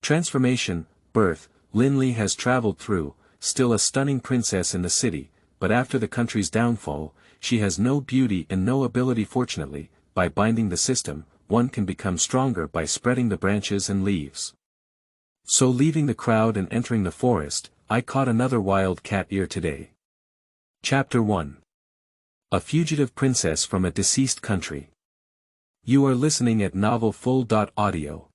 Transformation, birth, Lin Li has traveled through, still a stunning princess in the city, but after the country's downfall, she has no beauty and no ability. Fortunately, by binding the system, one can become stronger by spreading the branches and leaves. So leaving the crowd and entering the forest, I caught another wild cat ear today. Chapter 1. A fugitive princess from a deceased country. You are listening at novelfull.audio.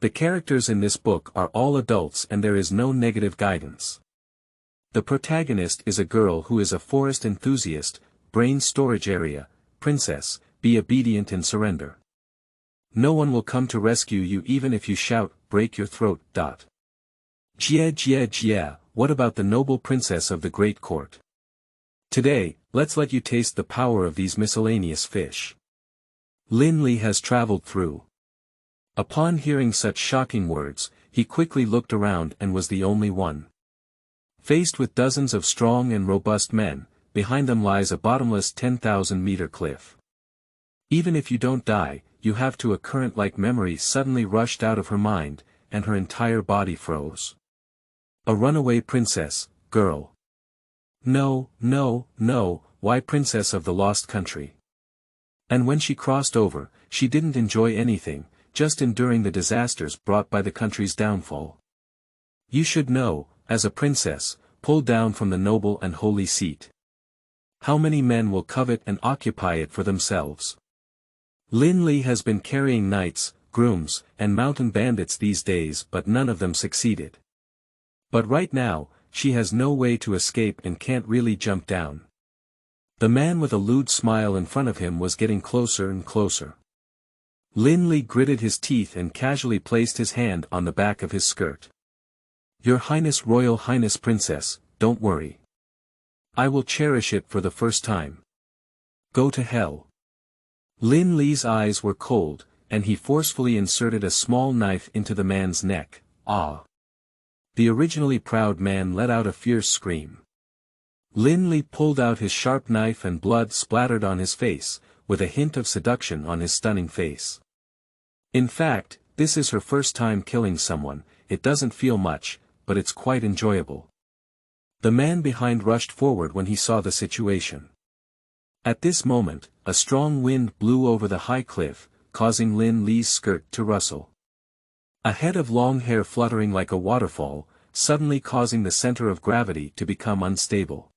The characters in this book are all adults and there is no negative guidance. The protagonist is a girl who is a forest enthusiast, brain storage area, princess, be obedient and surrender. No one will come to rescue you even if you shout, break your throat. Jia, what about the noble princess of the great court? Today, let's let you taste the power of these miscellaneous fish. Lin Li has traveled through. Upon hearing such shocking words, he quickly looked around and was the only one. Faced with dozens of strong and robust men, behind them lies a bottomless 10,000-meter cliff. Even if you don't die, you have to. A current-like memory suddenly rushed out of her mind, and her entire body froze. A runaway princess, girl. No, why princess of the lost country? And when she crossed over, she didn't enjoy anything, just enduring the disasters brought by the country's downfall. You should know, as a princess, pulled down from the noble and holy seat. How many men will covet and occupy it for themselves? Lin Li has been carrying knights, grooms, and mountain bandits these days, but none of them succeeded. But right now, she has no way to escape and can't really jump down. The man with a lewd smile in front of him was getting closer and closer. Lin Li gritted his teeth and casually placed his hand on the back of his skirt. Your Highness, Royal Highness Princess, don't worry. I will cherish it for the first time. Go to hell. Lin Li's eyes were cold, and he forcefully inserted a small knife into the man's neck. Ah! The originally proud man let out a fierce scream. Lin Li pulled out his sharp knife and blood splattered on his face, with a hint of seduction on his stunning face. In fact, this is her first time killing someone. It doesn't feel much, but it's quite enjoyable. The man behind rushed forward when he saw the situation. At this moment, a strong wind blew over the high cliff, causing Lin Li's skirt to rustle. A head of long hair fluttering like a waterfall, suddenly causing the center of gravity to become unstable.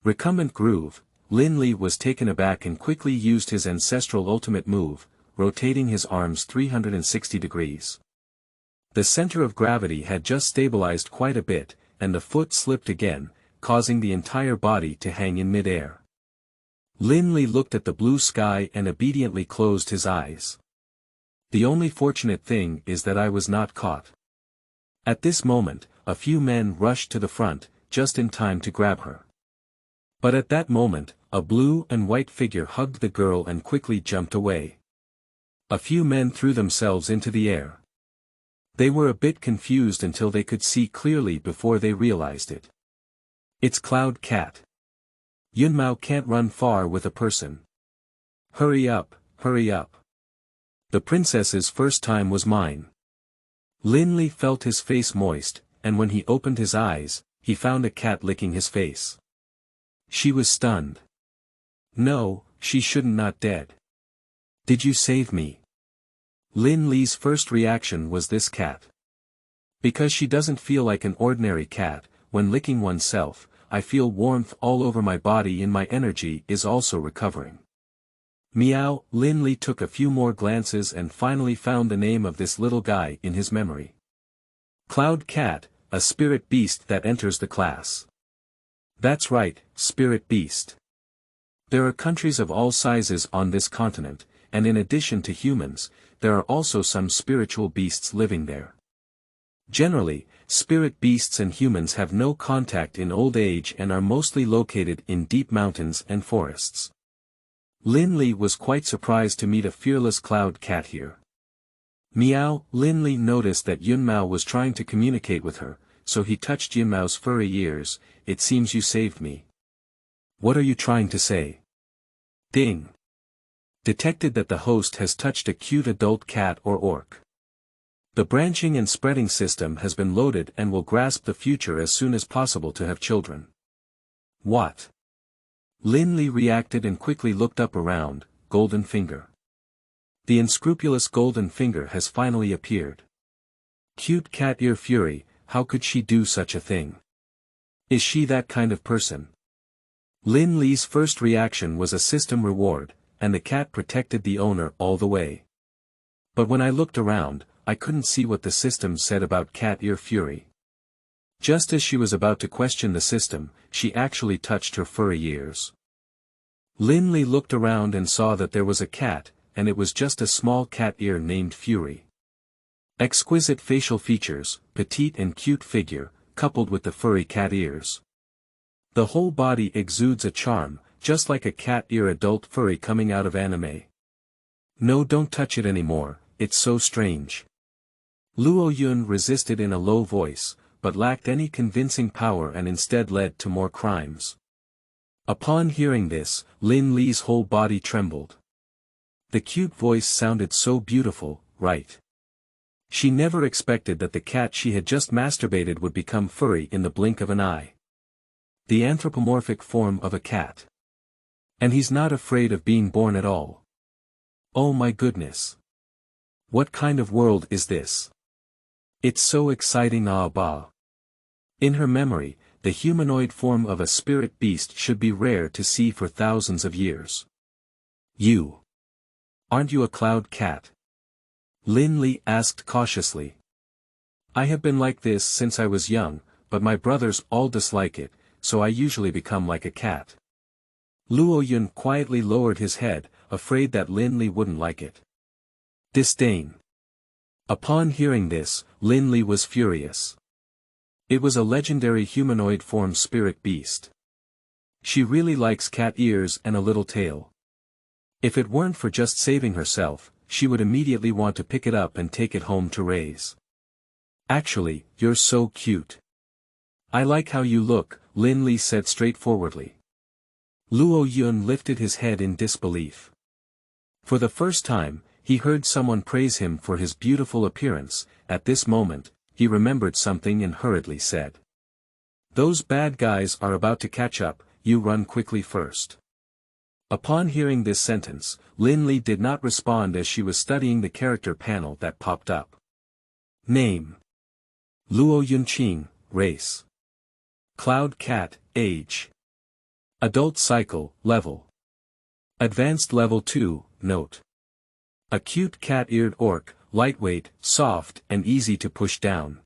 Recumbent groove, Lin Li was taken aback and quickly used his ancestral ultimate move, rotating his arms 360 degrees. The center of gravity had just stabilized quite a bit, and the foot slipped again, causing the entire body to hang in mid-air. Lin Li looked at the blue sky and obediently closed his eyes. The only fortunate thing is that I was not caught. At this moment, a few men rushed to the front, just in time to grab her. But at that moment, a blue and white figure hugged the girl and quickly jumped away. A few men threw themselves into the air. They were a bit confused until they could see clearly before they realized it. It's Cloud Cat. Yunmao can't run far with a person. Hurry up, hurry up. The princess's first time was mine. Lin Li felt his face moist, and when he opened his eyes, he found a cat licking his face. She was stunned. No, she shouldn't not dead. Did you save me? Lin Li's first reaction was this cat. Because she doesn't feel like an ordinary cat, when licking oneself, I feel warmth all over my body and my energy is also recovering. Meow. Lin Li took a few more glances and finally found the name of this little guy in his memory. Cloud Cat, a spirit beast that enters the class. That's right, spirit beast. There are countries of all sizes on this continent, and in addition to humans, there are also some spiritual beasts living there. Generally, spirit beasts and humans have no contact in old age and are mostly located in deep mountains and forests. Lin Li was quite surprised to meet a fearless Cloud Cat here. Meow. Lin Li noticed that Yunmao was trying to communicate with her, so he touched Yunmao's furry ears. It seems you saved me. What are you trying to say? Ding. Detected that the host has touched a cute adult cat or orc. The branching and spreading system has been loaded and will grasp the future as soon as possible to have children. What? Lin Li reacted and quickly looked up around. Golden Finger. The unscrupulous Golden Finger has finally appeared. Cute cat ear fury, how could she do such a thing? Is she that kind of person? Lin Li's first reaction was a system reward, and the cat protected the owner all the way. But when I looked around, I couldn't see what the system said about cat ear fury. Just as she was about to question the system, she actually touched her furry ears. Lin Li looked around and saw that there was a cat, and it was just a small cat ear named Fury. Exquisite facial features, petite and cute figure, coupled with the furry cat ears. The whole body exudes a charm, just like a cat ear adult furry coming out of anime. No, don't touch it anymore, it's so strange. Luo Yun resisted in a low voice, but lacked any convincing power and instead led to more crimes. Upon hearing this, Lin Li's whole body trembled. The cute voice sounded so beautiful, right? She never expected that the cat she had just masturbated would become furry in the blink of an eye. The anthropomorphic form of a cat. And he's not afraid of being born at all. Oh my goodness. What kind of world is this? It's so exciting. Ah bah. In her memory, the humanoid form of a spirit beast should be rare to see for thousands of years. You. Aren't you a cloud cat? Lin Li asked cautiously. I have been like this since I was young, but my brothers all dislike it, so I usually become like a cat. Luo Yun quietly lowered his head, afraid that Lin Li wouldn't like it. Disdain. Upon hearing this, Lin Li was furious. It was a legendary humanoid form spirit beast. She really likes cat ears and a little tail. If it weren't for just saving herself, she would immediately want to pick it up and take it home to raise. Actually, you're so cute. I like how you look, Lin Li said straightforwardly. Luo Yun lifted his head in disbelief. For the first time, he heard someone praise him for his beautiful appearance. At this moment, he remembered something and hurriedly said. Those bad guys are about to catch up, you run quickly first. Upon hearing this sentence, Lin Li did not respond as she was studying the character panel that popped up. Name. Luo Yunqing, race. Cloud cat, age. Adult cycle, level. Advanced level 2, note. A cute cat-eared orc, lightweight, soft and easy to push down.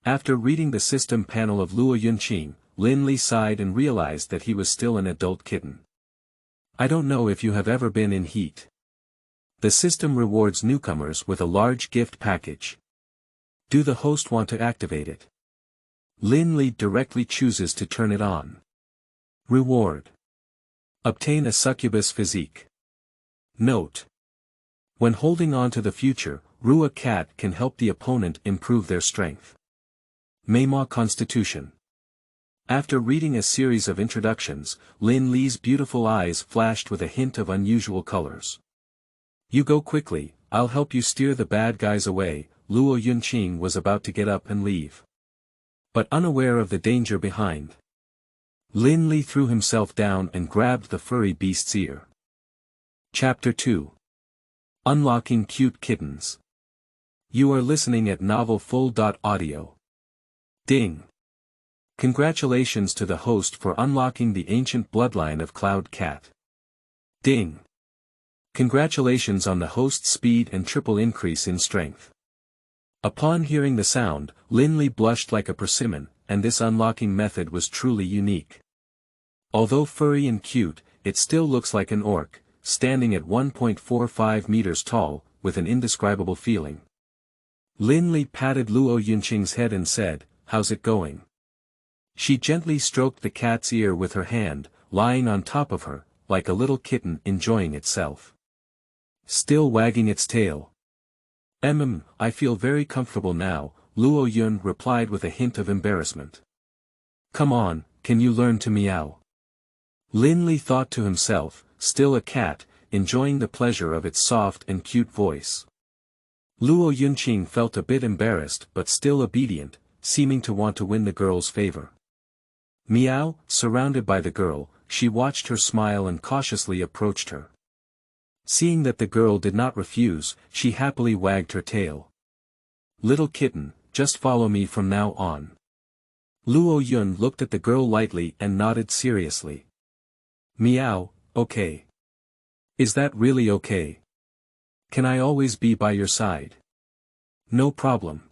After reading the system panel of Luo Yunqing, Lin Li sighed and realized that he was still an adult kitten. I don't know if you have ever been in heat. The system rewards newcomers with a large gift package. Do the host want to activate it? Lin Li directly chooses to turn it on. Reward. Obtain a succubus physique. Note. When holding on to the future, Rua cat can help the opponent improve their strength. Meima Constitution. After reading a series of introductions, Lin Li's beautiful eyes flashed with a hint of unusual colors. You go quickly, I'll help you steer the bad guys away. Luo Yunqing was about to get up and leave. But unaware of the danger behind, Lin Li threw himself down and grabbed the furry beast's ear. Chapter 2. Unlocking Cute Kittens. You are listening at novelfull.audio. Ding. Congratulations to the host for unlocking the ancient bloodline of Cloud Cat. Ding. Congratulations on the host's speed and triple increase in strength. Upon hearing the sound, Lin Li blushed like a persimmon, and this unlocking method was truly unique. Although furry and cute, it still looks like an orc, standing at 1.45 meters tall, with an indescribable feeling. Lin Li patted Luo Yunqing's head and said, "How's it going?" She gently stroked the cat's ear with her hand, lying on top of her, like a little kitten enjoying itself. Still wagging its tail. I feel very comfortable now, Luo Yun replied with a hint of embarrassment. Come on, can you learn to meow? Lin Li thought to himself, still a cat, enjoying the pleasure of its soft and cute voice. Luo Yunqing felt a bit embarrassed but still obedient, seeming to want to win the girl's favor. Meow, surrounded by the girl, she watched her smile and cautiously approached her. Seeing that the girl did not refuse, she happily wagged her tail. "Little kitten, just follow me from now on." Luo Yun looked at the girl lightly and nodded seriously. "Meow, okay. Is that really okay? Can I always be by your side?" "No problem."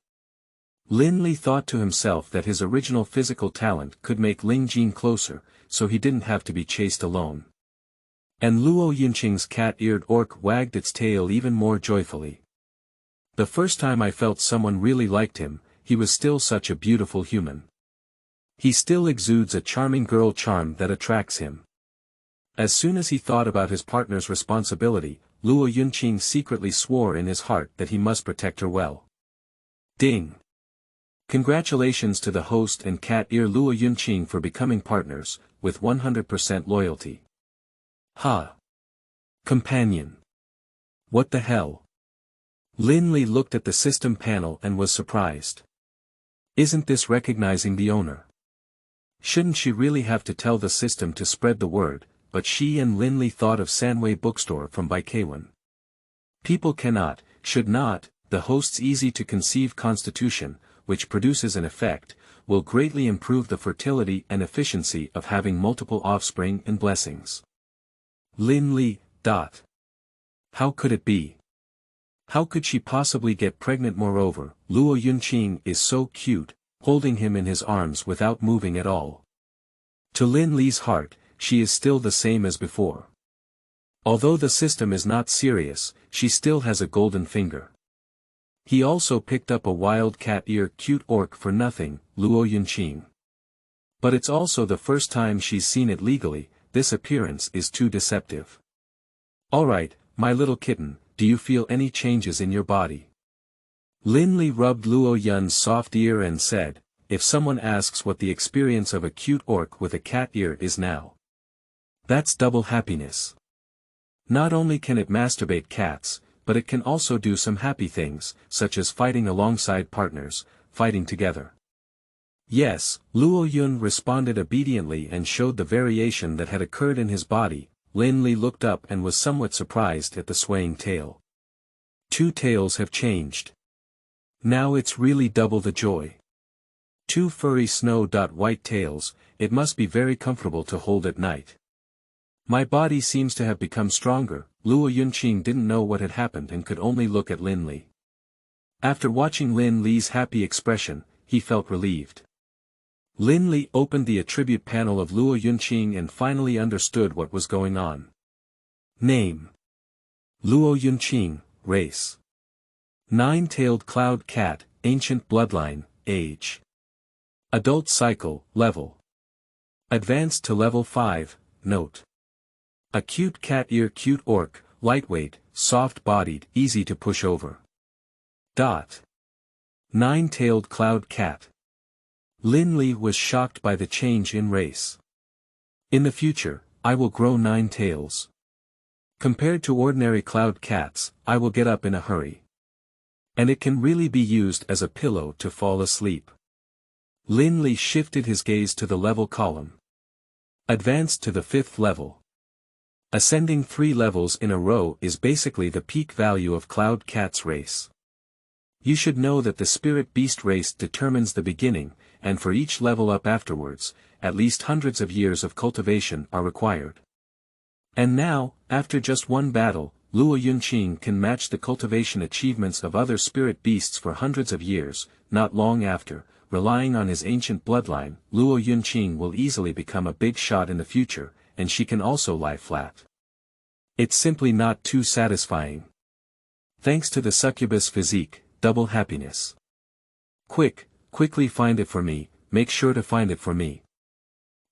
Lin Li thought to himself that his original physical talent could make Ling Jin closer, so he didn't have to be chased alone. And Luo Yunqing's cat-eared orc wagged its tail even more joyfully. "The first time I felt someone really liked him, he was still such a beautiful human. He still exudes a charming girl charm that attracts him." As soon as he thought about his partner's responsibility, Luo Yunqing secretly swore in his heart that he must protect her well. Ding! Congratulations to the host and cat-ear Luo Yunqing for becoming partners, with 100% loyalty. Ha! Companion! What the hell? Lin Li looked at the system panel and was surprised. Isn't this recognizing the owner? Shouldn't she really have to tell the system to spread the word, but she and Lin Li thought of Sanwei Bookstore from Baikaiwan. People cannot, should not, the host's easy-to-conceive constitution, which produces an effect, will greatly improve the fertility and efficiency of having multiple offspring and blessings. Lin Li, How could it be? How could she possibly get pregnant? Moreover, Luo Yunqing is so cute, holding him in his arms without moving at all. To Lin Li's heart, she is still the same as before. Although the system is not serious, she still has a golden finger. He also picked up a wild cat-ear cute orc for nothing, Luo Yunqing. But it's also the first time she's seen it legally, this appearance is too deceptive. Alright, my little kitten, do you feel any changes in your body? Lin Li rubbed Luo Yun's soft ear and said, if someone asks what the experience of a cute orc with a cat ear is now. That's double happiness. Not only can it masturbate cats, but it can also do some happy things, such as fighting alongside partners, fighting together. Yes, Luo Yun responded obediently and showed the variation that had occurred in his body. Lin Li looked up and was somewhat surprised at the swaying tail. 2 tails have changed. Now it's really double the joy. 2 furry snow-white tails, it must be very comfortable to hold at night. My body seems to have become stronger. Luo Yunqing didn't know what had happened and could only look at Lin Li. After watching Lin Li's happy expression, he felt relieved. Lin Li opened the attribute panel of Luo Yunqing and finally understood what was going on. Name: Luo Yunqing, race: 9-tailed cloud cat, ancient bloodline, age: adult cycle, level: advanced to level 5, note: a cute cat ear cute orc, lightweight, soft-bodied, easy to push over. 9-tailed cloud cat. Lin Li was shocked by the change in race. In the future, I will grow 9 tails. Compared to ordinary cloud cats, I will get up in a hurry. And it can really be used as a pillow to fall asleep. Lin Li shifted his gaze to the level column. Advanced to the 5th level. Ascending 3 levels in a row is basically the peak value of Cloud Cat's race. You should know that the Spirit Beast race determines the beginning, and for each level up afterwards, at least hundreds of years of cultivation are required. And now, after just one battle, Luo Yunqing can match the cultivation achievements of other Spirit Beasts for hundreds of years. Not long after, relying on his ancient bloodline, Luo Yunqing will easily become a big shot in the future, and she can also lie flat. It's simply not too satisfying. Thanks to the succubus physique, double happiness. Quickly find it for me, make sure to find it for me.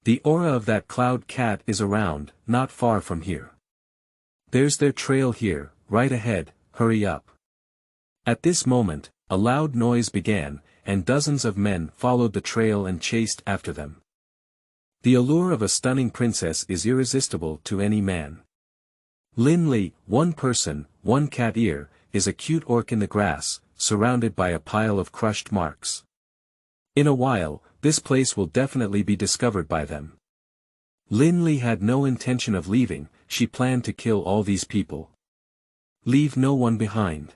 The aura of that cloud cat is around, not far from here. There's their trail here, right ahead, hurry up. At this moment, a loud noise began, and dozens of men followed the trail and chased after them. The allure of a stunning princess is irresistible to any man. Lin Li, one person, one cat ear, is a cute orc in the grass, surrounded by a pile of crushed marks. In a while, this place will definitely be discovered by them. Lin Li had no intention of leaving, she planned to kill all these people. Leave no one behind.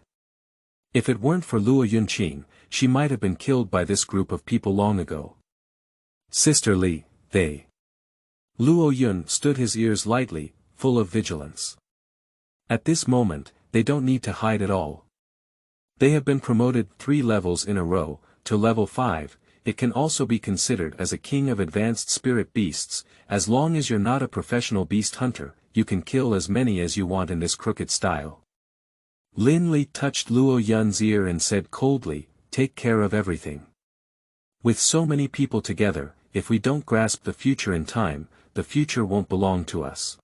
If it weren't for Luo Yunqing, she might have been killed by this group of people long ago. Sister Li, they. Luo Yun stood his ears lightly, full of vigilance. At this moment, they don't need to hide at all. They have been promoted 3 levels in a row, to level 5, it can also be considered as a king of advanced spirit beasts, as long as you're not a professional beast hunter, you can kill as many as you want in this crooked style. Lin Li touched Luo Yun's ear and said coldly, take care of everything. With so many people together, if we don't grasp the future in time, the future won't belong to us.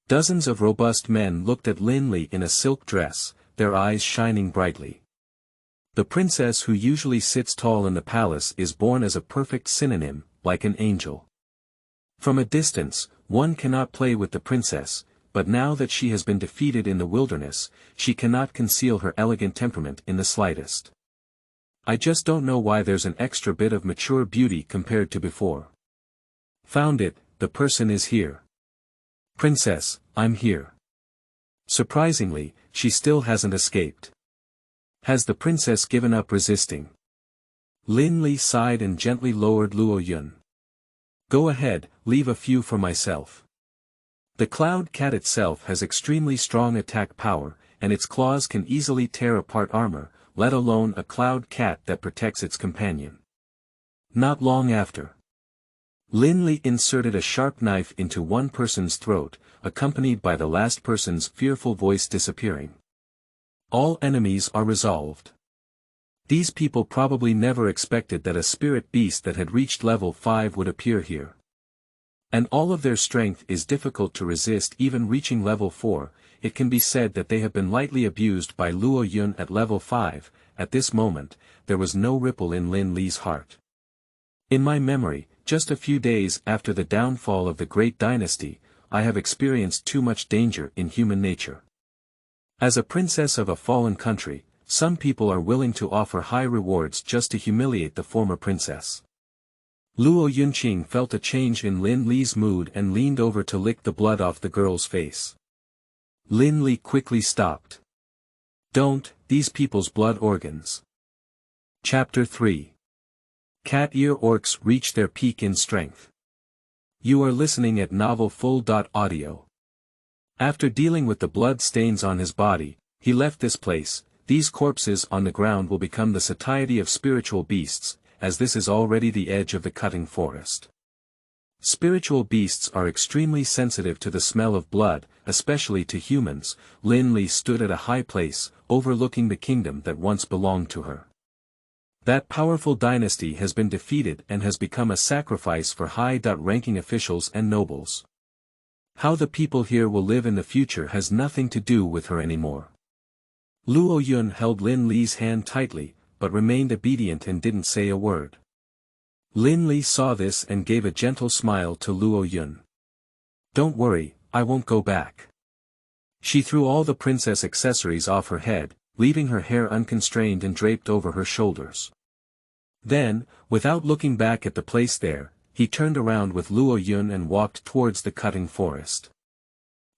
Dozens of robust men looked at Lin Li in a silk dress, their eyes shining brightly. The princess who usually sits tall in the palace is born as a perfect synonym, like an angel. From a distance, one cannot play with the princess, but now that she has been defeated in the wilderness, she cannot conceal her elegant temperament in the slightest. I just don't know why there's an extra bit of mature beauty compared to before. Found it, the person is here. Princess, I'm here. Surprisingly, she still hasn't escaped. Has the princess given up resisting? Lin Li sighed and gently lowered Luo Yun. Go ahead, leave a few for myself. The cloud cat itself has extremely strong attack power, and its claws can easily tear apart armor, let alone a cloud cat that protects its companion. Not long after. Lin Li inserted a sharp knife into one person's throat, accompanied by the last person's fearful voice disappearing. All enemies are resolved. These people probably never expected that a spirit beast that had reached level 5 would appear here. And all of their strength is difficult to resist even reaching level 4, it can be said that they have been lightly abused by Luo Yun at level 5, at this moment, there was no ripple in Lin Li's heart. In my memory, just a few days after the downfall of the great dynasty, I have experienced too much danger in human nature. As a princess of a fallen country, some people are willing to offer high rewards just to humiliate the former princess. Luo Yunqing felt a change in Lin Li's mood and leaned over to lick the blood off the girl's face. Lin Li quickly stopped. Don't, these people's blood organs. Chapter 3. Cat Ear Orcs reach their peak in strength. You are listening at novelfull.audio. After dealing with the blood stains on his body, he left this place. These corpses on the ground will become the satiety of spiritual beasts, as this is already the edge of the cutting forest. Spiritual beasts are extremely sensitive to the smell of blood, especially to humans. Lin Li stood at a high place, overlooking the kingdom that once belonged to her. That powerful dynasty has been defeated and has become a sacrifice for high-ranking officials and nobles. How the people here will live in the future has nothing to do with her anymore. Luo Yun held Lin Li's hand tightly, but remained obedient and didn't say a word. Lin Li saw this and gave a gentle smile to Luo Yun. Don't worry, I won't go back. She threw all the princess accessories off her head, leaving her hair unconstrained and draped over her shoulders. Then, without looking back at the place there, he turned around with Luo Yun and walked towards the cutting forest.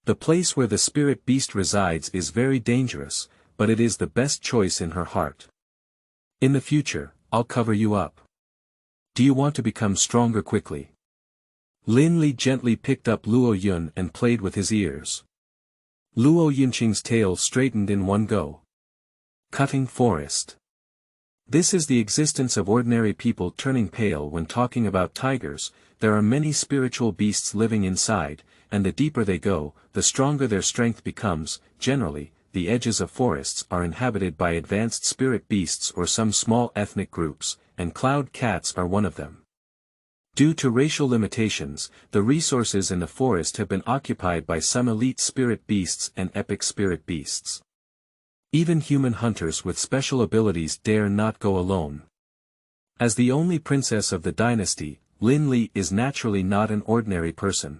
The place where the spirit beast resides is very dangerous, but it is the best choice in her heart. In the future, I'll cover you up. Do you want to become stronger quickly? Lin Li gently picked up Luo Yun and played with his ears. Luo Yunqing's tail straightened in one go. Cutting forest. This is the existence of ordinary people turning pale when talking about tigers. There are many spiritual beasts living inside, and the deeper they go, the stronger their strength becomes. Generally, the edges of forests are inhabited by advanced spirit beasts or some small ethnic groups, and cloud cats are one of them. Due to racial limitations, the resources in the forest have been occupied by some elite spirit beasts and epic spirit beasts. Even human hunters with special abilities dare not go alone. As the only princess of the dynasty, Lin Li is naturally not an ordinary person.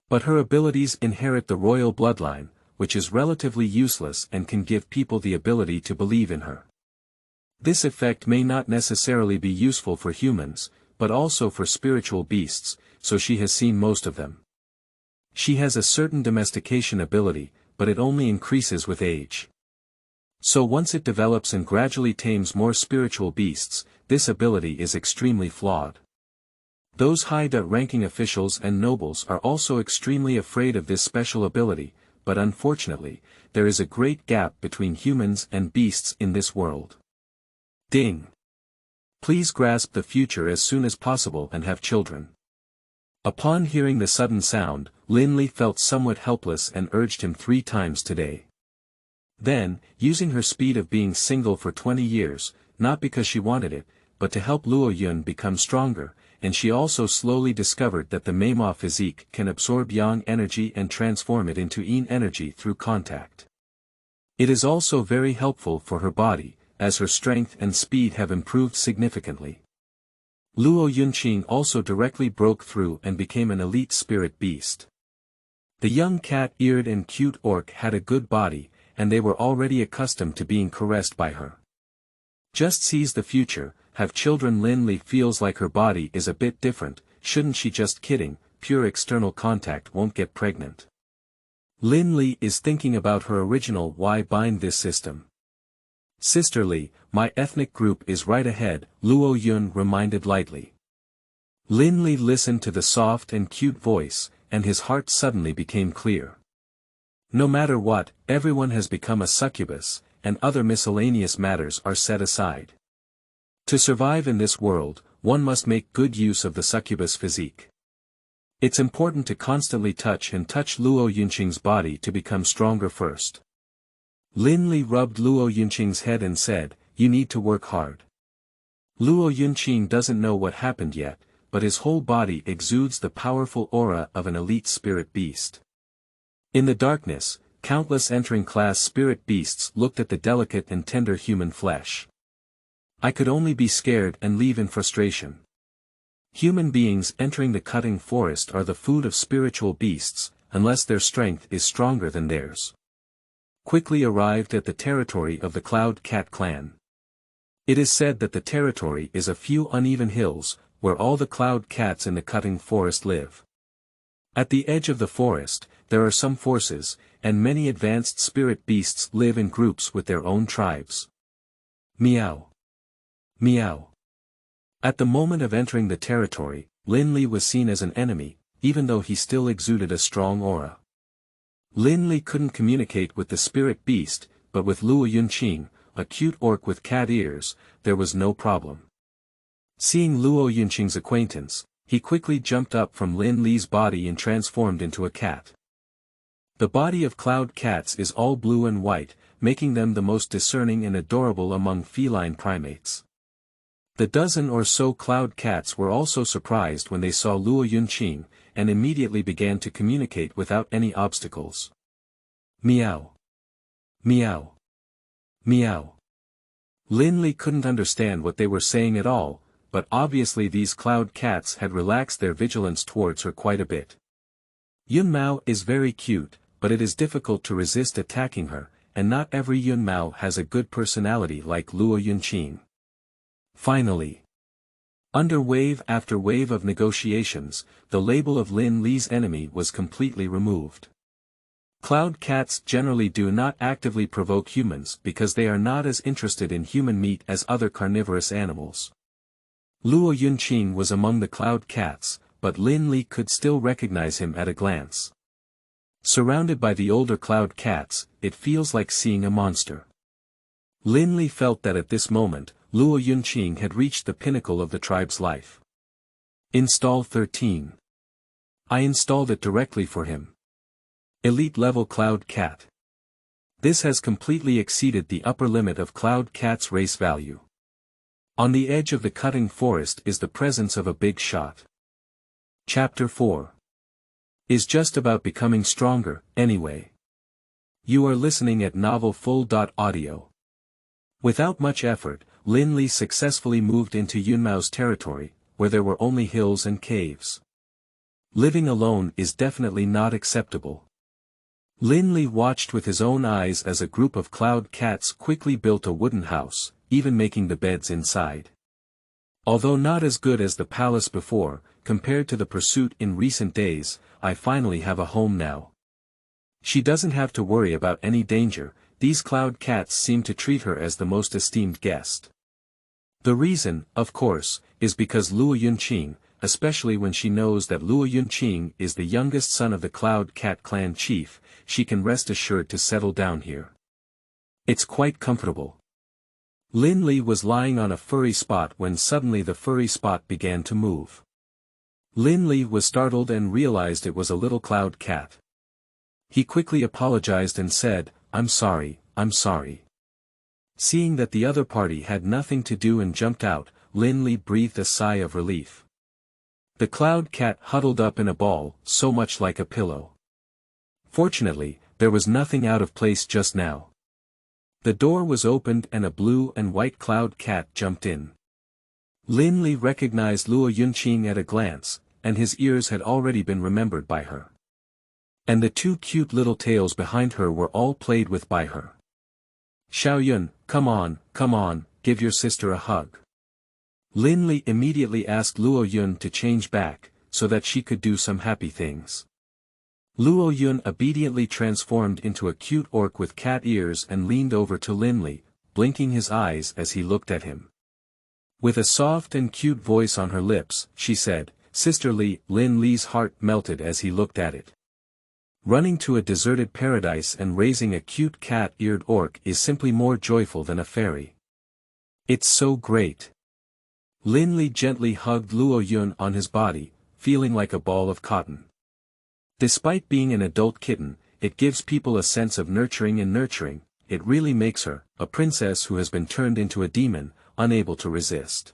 But her abilities inherit the royal bloodline, which is relatively useless and can give people the ability to believe in her. This effect may not necessarily be useful for humans, but also for spiritual beasts, so she has seen most of them. She has a certain domestication ability, but it only increases with age. So once it develops and gradually tames more spiritual beasts, this ability is extremely flawed. Those high-ranking officials and nobles are also extremely afraid of this special ability, but unfortunately, there is a great gap between humans and beasts in this world. Ding! Please grasp the future as soon as possible and have children. Upon hearing the sudden sound, Lin Li felt somewhat helpless and urged him 3 times today. Then, using her speed of being single for 20 years, not because she wanted it, but to help Luo Yun become stronger, and she also slowly discovered that the Meima physique can absorb yang energy and transform it into yin energy through contact. It is also very helpful for her body, as her strength and speed have improved significantly. Luo Yunqing also directly broke through and became an elite spirit beast. The young cat-eared and cute orc had a good body, and they were already accustomed to being caressed by her. Just sees the future, have children. Lin Li feels like her body is a bit different, shouldn't she? Just kidding, pure external contact won't get pregnant. Lin Li is thinking about her original why bind this system. Sisterly, my ethnic group is right ahead, Luo Yun reminded lightly. Lin Li listened to the soft and cute voice, and his heart suddenly became clear. No matter what, everyone has become a succubus, and other miscellaneous matters are set aside. To survive in this world, one must make good use of the succubus physique. It's important to constantly touch Luo Yunqing's body to become stronger first. Lin Li rubbed Luo Yunqing's head and said, "You need to work hard." Luo Yunqing doesn't know what happened yet, but his whole body exudes the powerful aura of an elite spirit beast. In the darkness, countless entering-class spirit beasts looked at the delicate and tender human flesh. I could only be scared and leave in frustration. Human beings entering the cutting forest are the food of spiritual beasts, unless their strength is stronger than theirs. Quickly arrived at the territory of the Cloud Cat clan. It is said that the territory is a few uneven hills, where all the Cloud Cats in the cutting forest live. At the edge of the forest, there are some forces, and many advanced spirit beasts live in groups with their own tribes. Meow. Meow. At the moment of entering the territory, Lin Li was seen as an enemy, even though he still exuded a strong aura. Lin Li couldn't communicate with the spirit beast, but with Luo Yunqing, a cute orc with cat ears, there was no problem. Seeing Luo Yunqing's acquaintance, he quickly jumped up from Lin Li's body and transformed into a cat. The body of Cloud Cats is all blue and white, making them the most discerning and adorable among feline primates. The dozen or so Cloud Cats were also surprised when they saw Luo Yunqing, and immediately began to communicate without any obstacles. Meow. Meow. Meow. Lin Li couldn't understand what they were saying at all, but obviously these Cloud Cats had relaxed their vigilance towards her quite a bit. Yun Mao is very cute, but it is difficult to resist attacking her, and not every Yun Mao has a good personality like Luo Yunqing. Finally, under wave after wave of negotiations, the label of Lin Li's enemy was completely removed. Cloud Cats generally do not actively provoke humans because they are not as interested in human meat as other carnivorous animals. Luo Yunqing was among the Cloud Cats, but Lin Li could still recognize him at a glance. Surrounded by the older Cloud Cats, it feels like seeing a monster. Lin Li felt that at this moment, Luo Yunqing had reached the pinnacle of the tribe's life. Install 13. I installed it directly for him. Elite level Cloud Cat. This has completely exceeded the upper limit of Cloud Cat's race value. On the edge of the cutting forest is the presence of a big shot. Chapter 4. Is just about becoming stronger, anyway. You are listening at novelfull.audio. Without much effort, Lin Li successfully moved into Yunmao's territory, where there were only hills and caves. Living alone is definitely not acceptable. Lin Li watched with his own eyes as a group of cloud cats quickly built a wooden house, even making the beds inside. Although not as good as the palace before, compared to the pursuit in recent days, I finally have a home now. She doesn't have to worry about any danger. These cloud cats seem to treat her as the most esteemed guest. The reason, of course, is because Luo Yunqing, especially when she knows that Luo Yunqing is the youngest son of the Cloud Cat clan chief, she can rest assured to settle down here. It's quite comfortable. Lin Li was lying on a furry spot when suddenly the furry spot began to move. Lin Li was startled and realized it was a little cloud cat. He quickly apologized and said, I'm sorry. Seeing that the other party had nothing to do and jumped out, Lin Li breathed a sigh of relief. The cloud cat huddled up in a ball, so much like a pillow. Fortunately, there was nothing out of place just now. The door was opened and a blue and white cloud cat jumped in. Lin Li recognized Luo Yunqing at a glance, and his ears had already been remembered by her. And the two cute little tails behind her were all played with by her. Xiaoyun, come on, give your sister a hug. Lin Li immediately asked Luo Yun to change back, so that she could do some happy things. Luo Yun obediently transformed into a cute orc with cat ears and leaned over to Lin Li, blinking his eyes as he looked at him. With a soft and cute voice on her lips, she said, Sister Li. Lin Li's heart melted as he looked at it. Running to a deserted paradise and raising a cute cat-eared orc is simply more joyful than a fairy. It's so great. Lin Li gently hugged Luo Yun on his body, feeling like a ball of cotton. Despite being an adult kitten, it gives people a sense of nurturing, it really makes her, a princess who has been turned into a demon, unable to resist.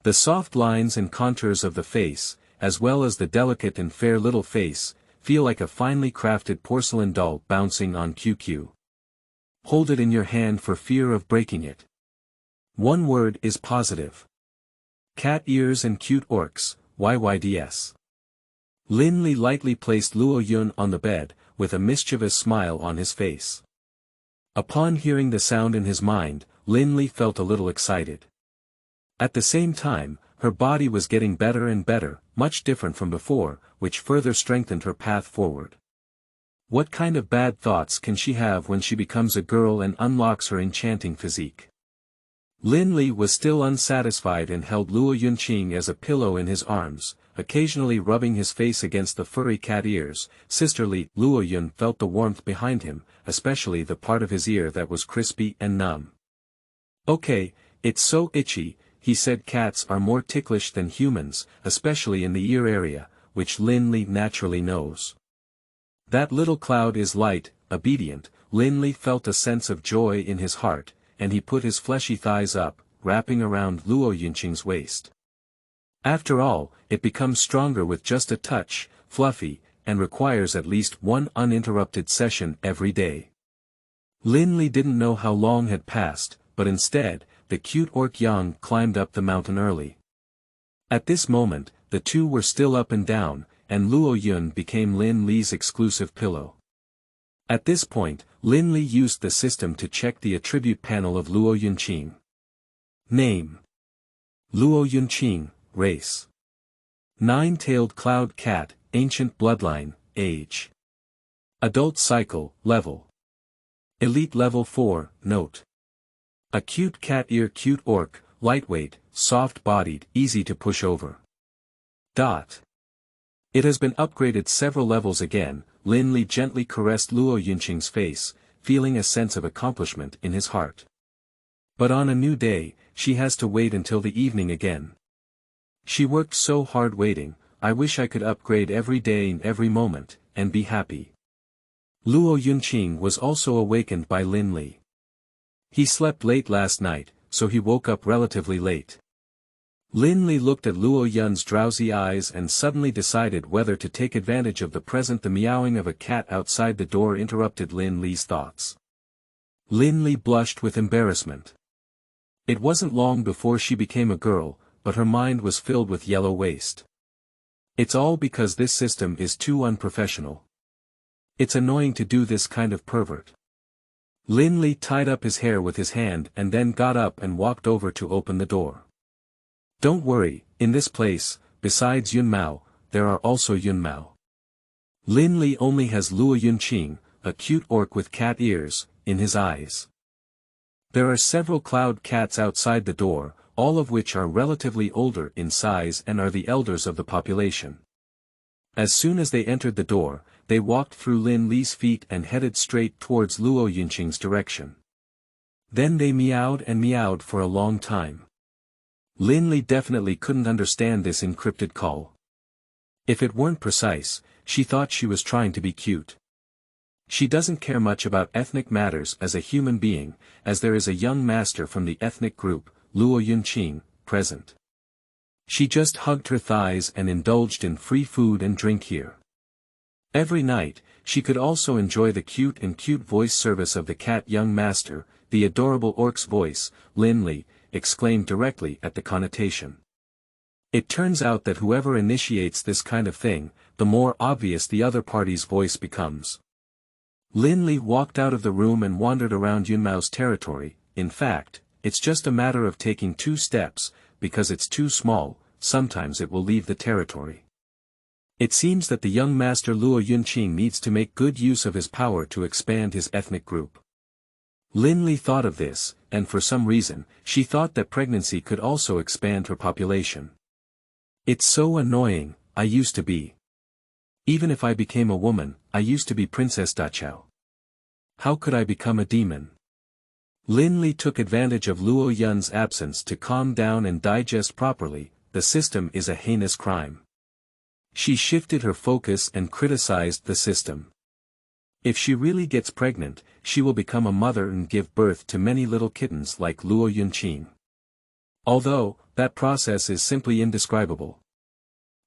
The soft lines and contours of the face, as well as the delicate and fair little face, feel like a finely crafted porcelain doll bouncing on QQ. Hold it in your hand for fear of breaking it. One word is positive. Cat ears and cute orcs, YYDS. Lin Li lightly placed Luo Yun on the bed, with a mischievous smile on his face. Upon hearing the sound in his mind, Lin Li felt a little excited. At the same time, her body was getting better and better, much different from before, which further strengthened her path forward. What kind of bad thoughts can she have when she becomes a girl and unlocks her enchanting physique? Lin Li was still unsatisfied and held Luo Yunqing as a pillow in his arms, occasionally rubbing his face against the furry cat ears. Sister Li. Luo Yun felt the warmth behind him, especially the part of his ear that was crispy and numb. Okay, it's so itchy, he said. Cats are more ticklish than humans, especially in the ear area, which Lin Li naturally knows. That little cloud is light, obedient. Lin Li felt a sense of joy in his heart, and he put his fleshy thighs up, wrapping around Luo Yunqing's waist. After all, it becomes stronger with just a touch, fluffy, and requires at least one uninterrupted session every day. Lin Li didn't know how long had passed, but instead, the cute orc Yang climbed up the mountain early. At this moment, the two were still up and down, and Luo Yun became Lin Li's exclusive pillow. At this point, Lin Li used the system to check the attribute panel of Luo Yunqing. Name: Luo Yunqing. Race: Nine-tailed cloud cat, ancient bloodline. Age: adult cycle. Level: elite level 4. Note: a cute cat ear, cute orc, lightweight, soft-bodied, easy to push over. It has been upgraded several levels again. Lin Li gently caressed Luo Yunqing's face, feeling a sense of accomplishment in his heart. But on a new day, she has to wait until the evening again. She worked so hard waiting. I wish I could upgrade every day and every moment, and be happy. Luo Yunqing was also awakened by Lin Li. He slept late last night, so he woke up relatively late. Lin Li looked at Luo Yun's drowsy eyes and suddenly decided whether to take advantage of the present. The meowing of a cat outside the door interrupted Lin Li's thoughts. Lin Li blushed with embarrassment. It wasn't long before she became a girl, but her mind was filled with yellow waste. It's all because this system is too unprofessional. It's annoying to do this kind of pervert. Lin Li tied up his hair with his hand and then got up and walked over to open the door. Don't worry, in this place, besides Yun Mao, there are also Yun Mao. Lin Li only has Luo Yunqing, a cute orc with cat ears, in his eyes. There are several cloud cats outside the door, all of which are relatively older in size and are the elders of the population. As soon as they entered the door, they walked through Lin Li's feet and headed straight towards Luo Yunqing's direction. Then they meowed and meowed for a long time. Lin Li definitely couldn't understand this encrypted call. If it weren't precise, she thought she was trying to be cute. She doesn't care much about ethnic matters as a human being, as there is a young master from the ethnic group, Luo Yunqing, present. She just hugged her thighs and indulged in free food and drink here. Every night, she could also enjoy the cute voice service of the cat young master, the adorable orc's voice, Lin Li, exclaimed directly at the connotation. It turns out that whoever initiates this kind of thing, the more obvious the other party's voice becomes. Lin Li walked out of the room and wandered around Yun Mao's territory. In fact, it's just a matter of taking 2 steps, because it's too small, sometimes it will leave the territory. It seems that the young master Luo Yunqing needs to make good use of his power to expand his ethnic group. Lin Li thought of this, and for some reason, she thought that pregnancy could also expand her population. It's so annoying. I used to be. Even if I became a woman, I used to be Princess Dachao. How could I become a demon? Lin Li took advantage of Luo Yun's absence to calm down and digest properly. The system is a heinous crime. She shifted her focus and criticized the system. If she really gets pregnant, she will become a mother and give birth to many little kittens like Luo Yunqing. Although, that process is simply indescribable.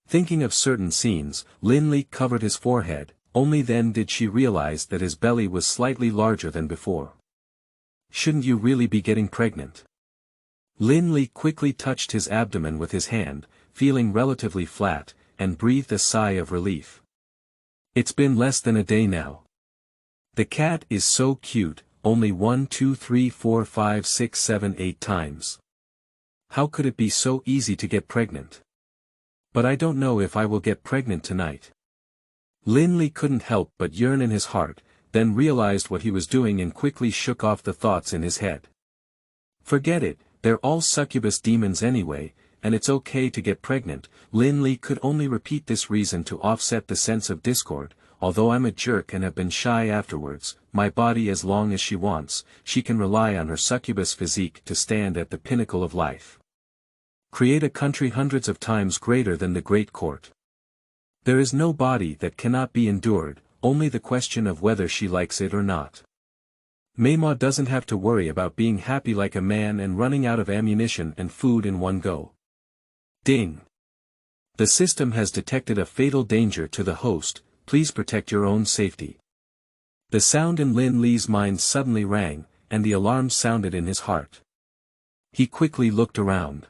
Thinking of certain scenes, Lin Li covered his forehead, only then did she realize that his belly was slightly larger than before. Shouldn't you really be getting pregnant? Lin Li quickly touched his abdomen with his hand, feeling relatively flat, and breathed a sigh of relief. It's been less than a day now. The cat is so cute, only 1 2 3 4 5 6 7 8 times. How could it be so easy to get pregnant? But I don't know if I will get pregnant tonight. Lin Li couldn't help but yearn in his heart, then realized what he was doing and quickly shook off the thoughts in his head. Forget it, they're all succubus demons anyway, and it's okay to get pregnant. Lin Li could only repeat this reason to offset the sense of discord. Although I'm a jerk and have been shy afterwards, my body as long as she wants, she can rely on her succubus physique to stand at the pinnacle of life. Create a country hundreds of times greater than the Great Court. There is no body that cannot be endured, only the question of whether she likes it or not. Meima doesn't have to worry about being happy like a man and running out of ammunition and food in one go. Ding! The system has detected a fatal danger to the host. Please protect your own safety. The sound in Lin Li's mind suddenly rang, and the alarm sounded in his heart. He quickly looked around.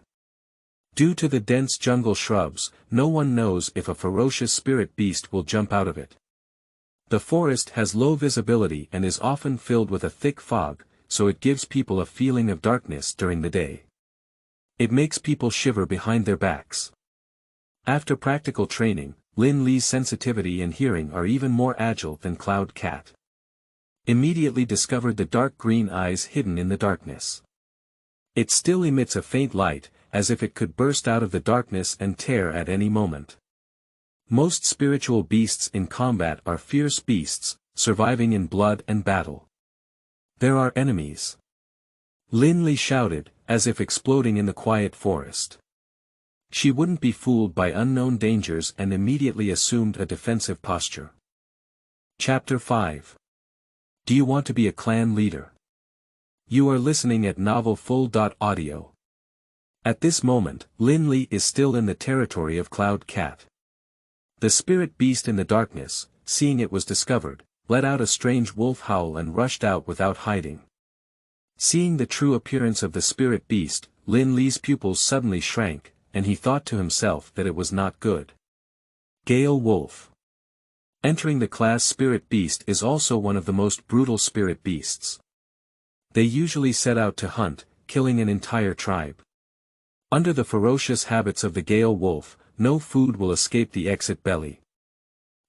Due to the dense jungle shrubs, no one knows if a ferocious spirit beast will jump out of it. The forest has low visibility and is often filled with a thick fog, so it gives people a feeling of darkness during the day. It makes people shiver behind their backs. After practical training, Lin Li's sensitivity and hearing are even more agile than Cloud Cat. Immediately discovered the dark green eyes hidden in the darkness. It still emits a faint light, as if it could burst out of the darkness and tear at any moment. Most spiritual beasts in combat are fierce beasts, surviving in blood and battle. There are enemies. Lin Li shouted, as if exploding in the quiet forest. She wouldn't be fooled by unknown dangers and immediately assumed a defensive posture. Chapter 5. Do you want to be a clan leader? You are listening at novelfull.audio. At this moment, Lin Li is still in the territory of Cloud Cat. The spirit beast in the darkness, seeing it was discovered, let out a strange wolf howl and rushed out without hiding. Seeing the true appearance of the spirit beast, Lin Li's pupils suddenly shrank, and he thought to himself that it was not good. Gale Wolf. Entering the class spirit beast is also one of the most brutal spirit beasts. They usually set out to hunt, killing an entire tribe. Under the ferocious habits of the Gale wolf, no food will escape the exit belly.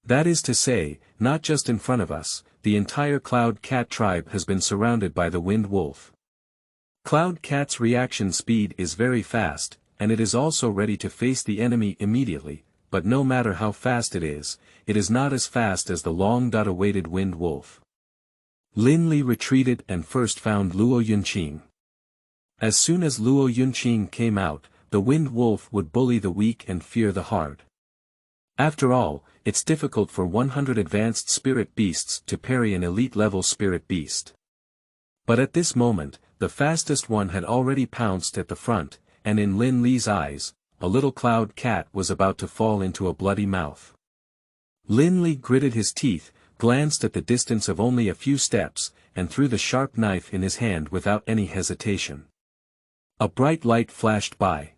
That is to say, not just in front of us, the entire Cloud Cat tribe has been surrounded by the Wind Wolf. Cloud Cat's reaction speed is very fast, and it is also ready to face the enemy immediately, but no matter how fast it is not as fast as the long-awaited Wind Wolf. Lin Li retreated and first found Luo Yunqing. As soon as Luo Yunqing came out, the Wind Wolf would bully the weak and fear the hard. After all, it's difficult for 100 advanced spirit beasts to parry an elite-level spirit beast. But at this moment, the fastest one had already pounced at the front, and in Lin Li's eyes, a little Cloud Cat was about to fall into a bloody mouth. Lin Li gritted his teeth, glanced at the distance of only a few steps, and threw the sharp knife in his hand without any hesitation. A bright light flashed by.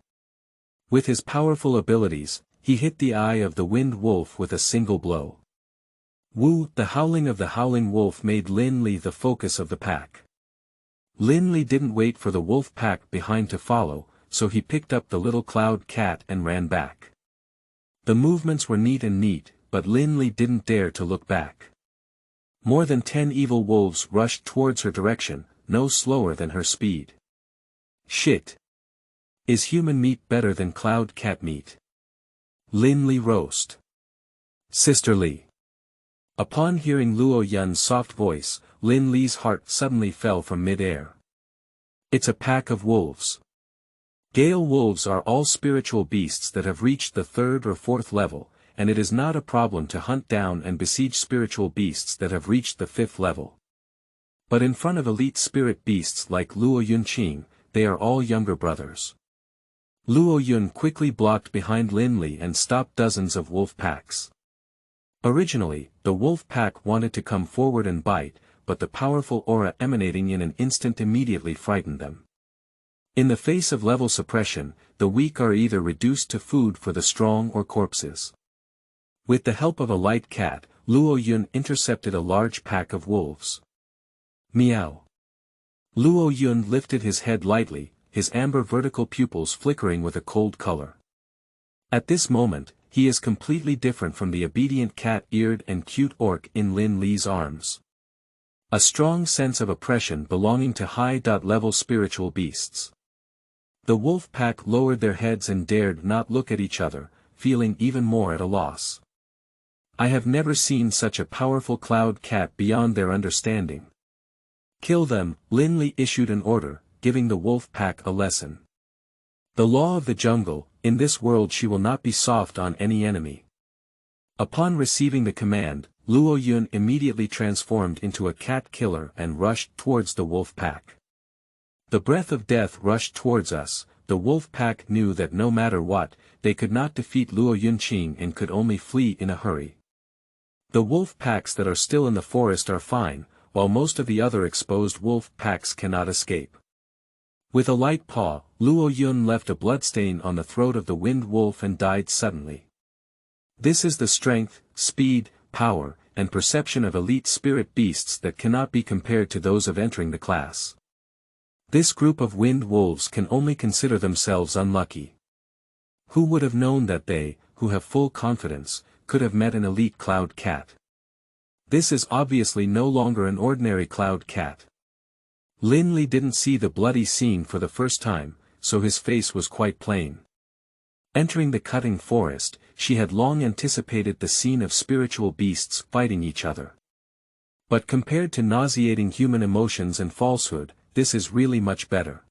With his powerful abilities, he hit the eye of the Wind Wolf with a single blow. Woo! The howling of the howling wolf made Lin Li the focus of the pack. Lin Li didn't wait for the wolf pack behind to follow, so he picked up the little Cloud Cat and ran back. The movements were neat, but Lin Li didn't dare to look back. More than 10 evil wolves rushed towards her direction, no slower than her speed. Shit! Is human meat better than Cloud Cat meat? Lin Li roast. Sister Li. Upon hearing Luo Yun's soft voice, Lin Li's heart suddenly fell from mid-air. It's a pack of wolves. Gale wolves are all spiritual beasts that have reached the 3rd or 4th level, and it is not a problem to hunt down and besiege spiritual beasts that have reached the 5th level. But in front of elite spirit beasts like Luo Yunqing, they are all younger brothers. Luo Yun quickly blocked behind Lin Li and stopped dozens of wolf packs. Originally, the wolf pack wanted to come forward and bite, but the powerful aura emanating in an instant immediately frightened them. In the face of level suppression, the weak are either reduced to food for the strong or corpses. With the help of a light cat, Luo Yun intercepted a large pack of wolves. Meow. Luo Yun lifted his head lightly, his amber vertical pupils flickering with a cold color. At this moment, he is completely different from the obedient cat-eared and cute orc in Lin Li's arms. A strong sense of oppression belonging to high-level spiritual beasts. The wolf pack lowered their heads and dared not look at each other, feeling even more at a loss. I have never seen such a powerful Cloud Cat beyond their understanding. Kill them, Lin Li issued an order, giving the wolf pack a lesson. The law of the jungle, in this world she will not be soft on any enemy. Upon receiving the command, Luo Yun immediately transformed into a cat killer and rushed towards the wolf pack. The breath of death rushed towards us. The wolf pack knew that no matter what, they could not defeat Luo Yunqing and could only flee in a hurry. The wolf packs that are still in the forest are fine, while most of the other exposed wolf packs cannot escape. With a light paw, Luo Yun left a bloodstain on the throat of the Wind Wolf and died suddenly. This is the strength, speed, power, and perception of elite spirit beasts that cannot be compared to those of entering the class. This group of Wind Wolves can only consider themselves unlucky. Who would have known that they, who have full confidence, could have met an elite Cloud Cat? This is obviously no longer an ordinary Cloud Cat. Lin Li didn't see the bloody scene for the first time, so his face was quite plain. Entering the cutting forest, she had long anticipated the scene of spiritual beasts fighting each other. But compared to nauseating human emotions and falsehood, this is really much better.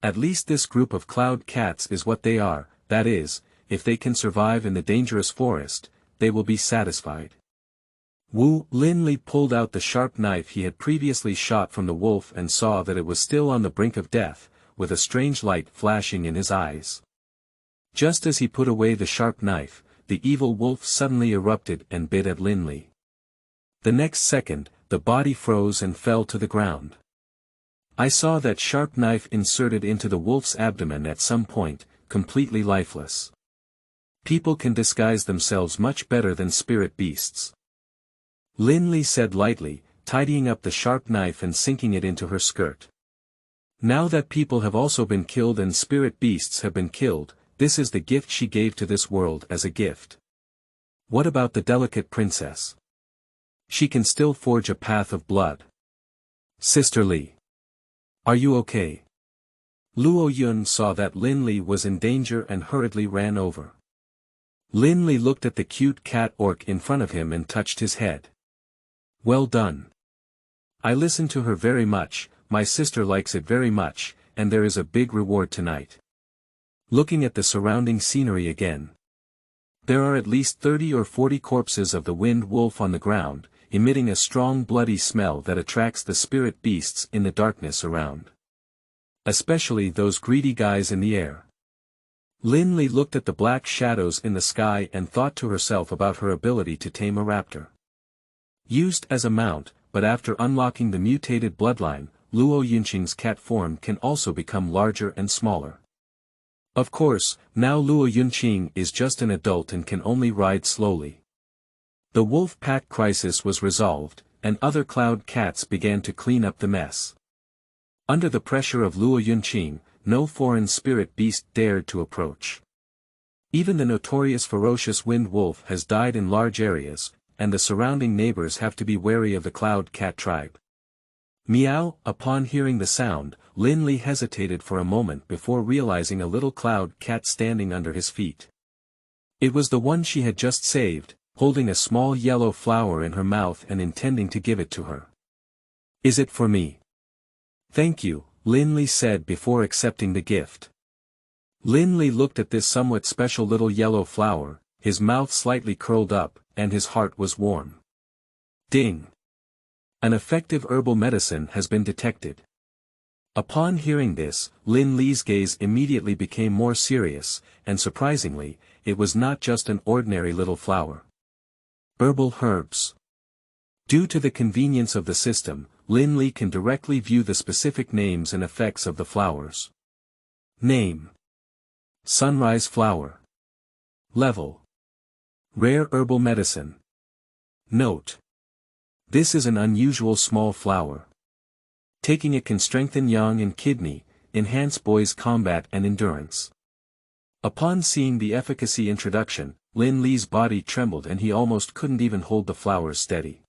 At least this group of Cloud Cats is what they are, that is, if they can survive in the dangerous forest, they will be satisfied. Lin Li pulled out the sharp knife he had previously shot from the wolf and saw that it was still on the brink of death, with a strange light flashing in his eyes. Just as he put away the sharp knife, the evil wolf suddenly erupted and bit at Lin Li. The next second, the body froze and fell to the ground. I saw that sharp knife inserted into the wolf's abdomen at some point, completely lifeless. People can disguise themselves much better than spirit beasts. Lin Li said lightly, tidying up the sharp knife and sinking it into her skirt. Now that people have also been killed and spirit beasts have been killed, this is the gift she gave to this world as a gift. What about the delicate princess? She can still forge a path of blood. Sister Li. Are you okay? Luo Yun saw that Lin Li was in danger and hurriedly ran over. Lin Li looked at the cute cat orc in front of him and touched his head. Well done. I listened to her very much, my sister likes it very much, and there is a big reward tonight. Looking at the surrounding scenery again. There are at least 30 or 40 corpses of the wind wolf on the ground, emitting a strong bloody smell that attracts the spirit beasts in the darkness around. Especially those greedy guys in the air. Lin Li looked at the black shadows in the sky and thought to herself about her ability to tame a raptor. Used as a mount, but after unlocking the mutated bloodline, Luo Yunqing's cat form can also become larger and smaller. Of course, now Luo Yunqing is just an adult and can only ride slowly. The wolf pack crisis was resolved, and other cloud cats began to clean up the mess. Under the pressure of Luo Yunqing, no foreign spirit beast dared to approach. Even the notorious ferocious wind wolf has died in large areas, and the surrounding neighbors have to be wary of the cloud cat tribe. Meow. Upon hearing the sound, Lin Li hesitated for a moment before realizing a little cloud cat standing under his feet. It was the one she had just saved, holding a small yellow flower in her mouth and intending to give it to her. Is it for me? Thank you, Lin Li said before accepting the gift. Lin Li looked at this somewhat special little yellow flower, his mouth slightly curled up, and his heart was warm. Ding! An effective herbal medicine has been detected. Upon hearing this, Lin Li's gaze immediately became more serious, and surprisingly, it was not just an ordinary little flower. Herbal herbs. Due to the convenience of the system, Lin Li can directly view the specific names and effects of the flowers. Name: Sunrise flower. Level: Rare herbal medicine. Note: this is an unusual small flower. Taking it can strengthen yang and kidney, enhance boys' combat and endurance. Upon seeing the efficacy introduction, Lin Li's body trembled and he almost couldn't even hold the flowers steady.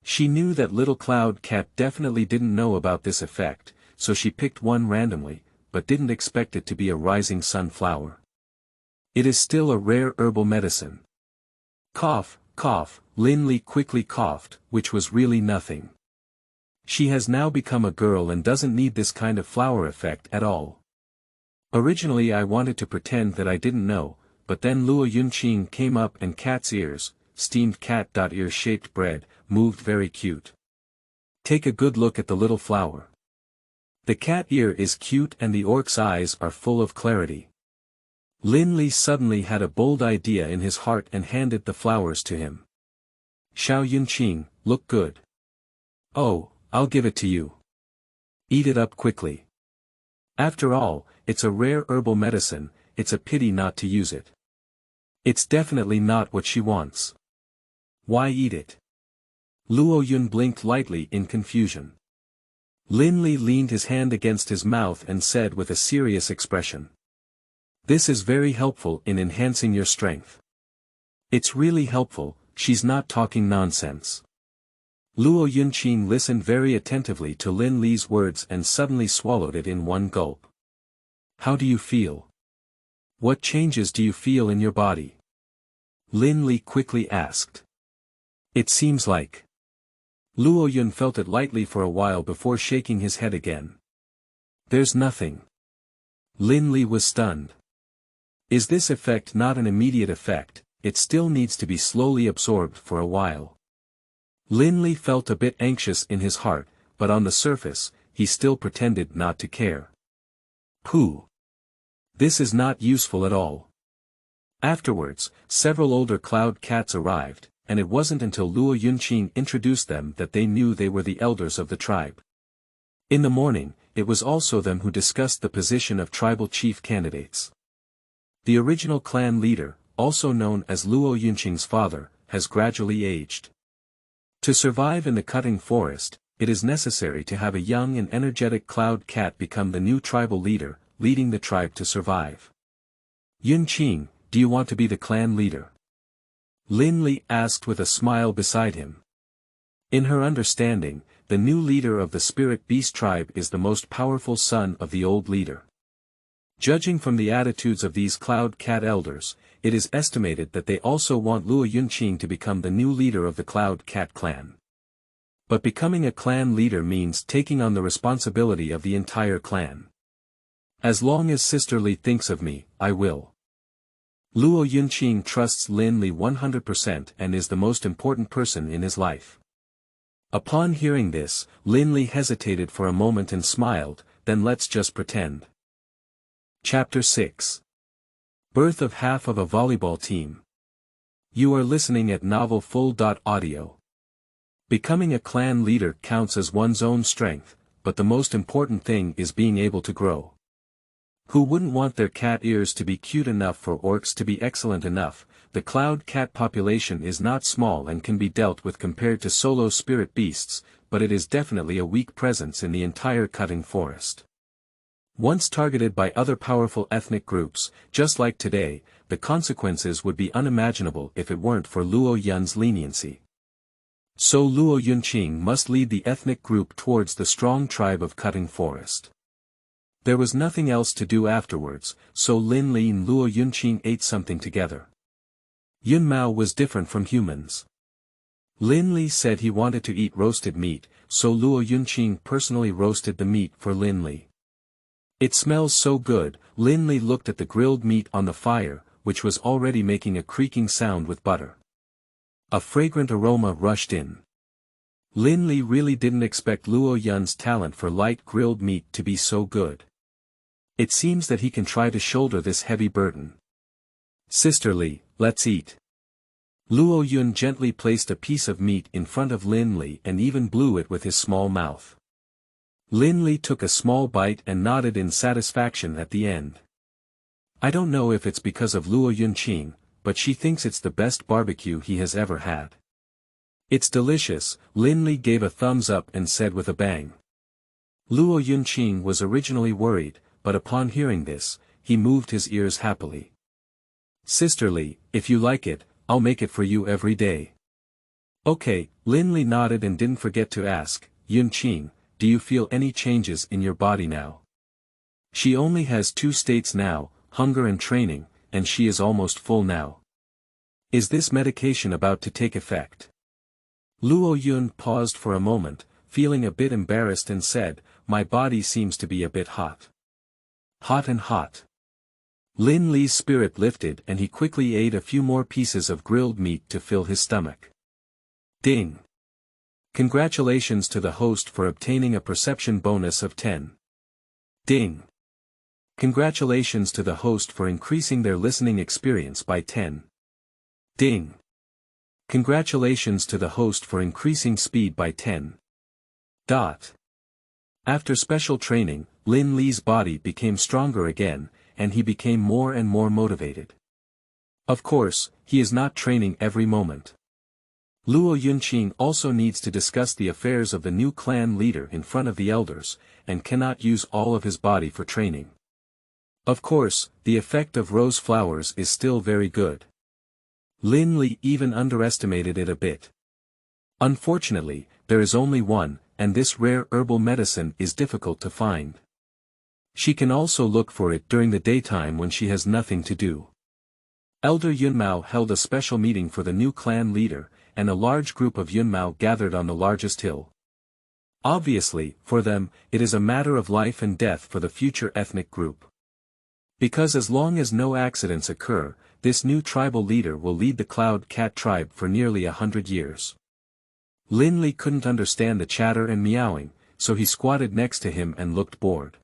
She knew that little cloud cat definitely didn't know about this effect, so she picked one randomly, but didn't expect it to be a rising sun flower. It is still a rare herbal medicine. Cough, cough, Lin Li quickly coughed, which was really nothing. She has now become a girl and doesn't need this kind of flower effect at all. Originally I wanted to pretend that I didn't know, but then Luo Yunqing came up and cat's ears, steamed cat-ear-shaped bread, moved very cute. Take a good look at the little flower. The cat ear is cute and the orc's eyes are full of clarity. Lin Li suddenly had a bold idea in his heart and handed the flowers to him. Xiao Yunqing, look good. Oh, I'll give it to you. Eat it up quickly. After all, it's a rare herbal medicine, it's a pity not to use it. It's definitely not what she wants. Why eat it? Luo Yun blinked lightly in confusion. Lin Li leaned his hand against his mouth and said with a serious expression. This is very helpful in enhancing your strength. It's really helpful, she's not talking nonsense. Luo Yunqing listened very attentively to Lin Li's words and suddenly swallowed it in one gulp. How do you feel? What changes do you feel in your body? Lin Li quickly asked. It seems like. Luo Yun felt it lightly for a while before shaking his head again. There's nothing. Lin Li was stunned. Is this effect not an immediate effect? It still needs to be slowly absorbed for a while. Lin Li felt a bit anxious in his heart, but on the surface, he still pretended not to care. Pooh. This is not useful at all. Afterwards, several older cloud cats arrived, and it wasn't until Luo Yunqing introduced them that they knew they were the elders of the tribe. In the morning, it was also them who discussed the position of tribal chief candidates. The original clan leader, also known as Luo Yunqing's father, has gradually aged. To survive in the cutting forest, it is necessary to have a young and energetic cloud cat become the new tribal leader, leading the tribe to survive. Yunqing, do you want to be the clan leader? Lin Li asked with a smile beside him. In her understanding, the new leader of the spirit beast tribe is the most powerful son of the old leader. Judging from the attitudes of these cloud cat elders, it is estimated that they also want Luo Yunqing to become the new leader of the cloud cat clan. But becoming a clan leader means taking on the responsibility of the entire clan. As long as Sister Li thinks of me, I will. Luo Yunqing trusts Lin Li 100% and is the most important person in his life. Upon hearing this, Lin Li hesitated for a moment and smiled, then let's just pretend. Chapter 6. Birth of half of a volleyball team. You are listening at novelfull.audio. Becoming a clan leader counts as one's own strength, but the most important thing is being able to grow. Who wouldn't want their cat ears to be cute enough for orcs to be excellent enough? The cloud cat population is not small and can be dealt with compared to solo spirit beasts, but it is definitely a weak presence in the entire cutting forest. Once targeted by other powerful ethnic groups, just like today, the consequences would be unimaginable if it weren't for Luo Yun's leniency. So Luo Yunqing must lead the ethnic group towards the strong tribe of cutting forest. There was nothing else to do afterwards, so Lin Li and Luo Yunqing ate something together. Yun Mao was different from humans. Lin Li said he wanted to eat roasted meat, so Luo Yunqing personally roasted the meat for Lin Li. It smells so good. Lin Li looked at the grilled meat on the fire, which was already making a creaking sound with butter. A fragrant aroma rushed in. Lin Li really didn't expect Luo Yun's talent for light grilled meat to be so good. It seems that he can try to shoulder this heavy burden. Sister Li, let's eat. Luo Yun gently placed a piece of meat in front of Lin Li and even blew it with his small mouth. Lin Li took a small bite and nodded in satisfaction at the end. I don't know if it's because of Luo Yunqing, but she thinks it's the best barbecue he has ever had. It's delicious, Lin Li gave a thumbs up and said with a bang. Luo Yunqing was originally worried, but upon hearing this, he moved his ears happily. Sister Li, if you like it, I'll make it for you every day. Okay, Lin Li nodded and didn't forget to ask, Yunqing, do you feel any changes in your body now? She only has 2 states now, hunger and training, and she is almost full now. Is this medication about to take effect? Luo Yun paused for a moment, feeling a bit embarrassed and said, my body seems to be a bit hot. Hot and hot. Lin Li's spirit lifted and he quickly ate a few more pieces of grilled meat to fill his stomach. Ding! Congratulations to the host for obtaining a perception bonus of 10. Ding! Congratulations to the host for increasing their listening experience by 10. Ding! Congratulations to the host for increasing speed by 10. After special training, Lin Li's body became stronger again, and he became more and more motivated. Of course, he is not training every moment. Luo Yunqing also needs to discuss the affairs of the new clan leader in front of the elders, and cannot use all of his body for training. Of course, the effect of rose flowers is still very good. Lin Li even underestimated it a bit. Unfortunately, there is only one, and this rare herbal medicine is difficult to find. She can also look for it during the daytime when she has nothing to do. Elder Yun Mao held a special meeting for the new clan leader, and a large group of Yun Mao gathered on the largest hill. Obviously, for them, it is a matter of life and death for the future ethnic group. Because as long as no accidents occur, this new tribal leader will lead the Cloud Cat tribe for nearly 100 years. Lin Li couldn't understand the chatter and meowing, so he squatted next to him and looked bored.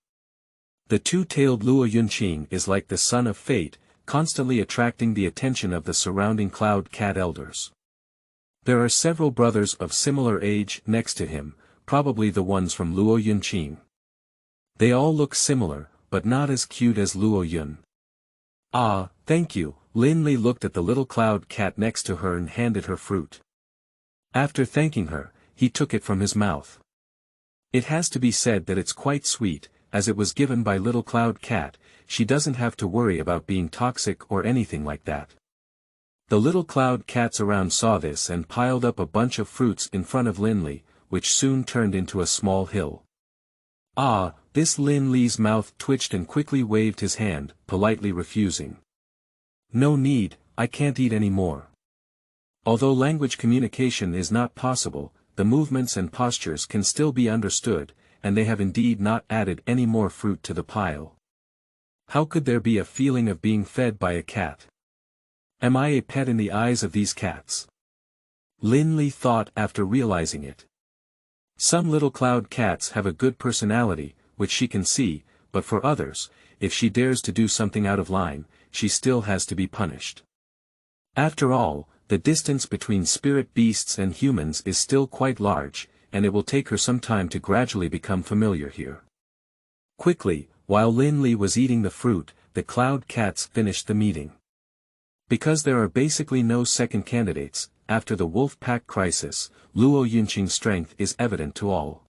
The two-tailed Luo Yunqing is like the son of fate, constantly attracting the attention of the surrounding Cloud Cat elders. There are several brothers of similar age next to him, probably the ones from Luo Yunqing. They all look similar, but not as cute as Luo Yun. Ah, thank you, Lin Li looked at the little cloud cat next to her and handed her fruit. After thanking her, he took it from his mouth. It has to be said that it's quite sweet, as it was given by little cloud cat. She doesn't have to worry about being toxic or anything like that. The little cloud cats around saw this and piled up a bunch of fruits in front of Lin Li, which soon turned into a small hill. Ah, this Lin Li's mouth twitched and quickly waved his hand, politely refusing. No need, I can't eat any more. Although language communication is not possible, the movements and postures can still be understood, and they have indeed not added any more fruit to the pile. How could there be a feeling of being fed by a cat? Am I a pet in the eyes of these cats? Lin Li thought after realizing it. Some little cloud cats have a good personality, which she can see, but for others, if she dares to do something out of line, she still has to be punished. After all, the distance between spirit beasts and humans is still quite large, and it will take her some time to gradually become familiar here. Quickly, while Lin Li was eating the fruit, the cloud cats finished the meeting. Because there are basically no second candidates, after the wolf pack crisis, Luo Yunqing's strength is evident to all.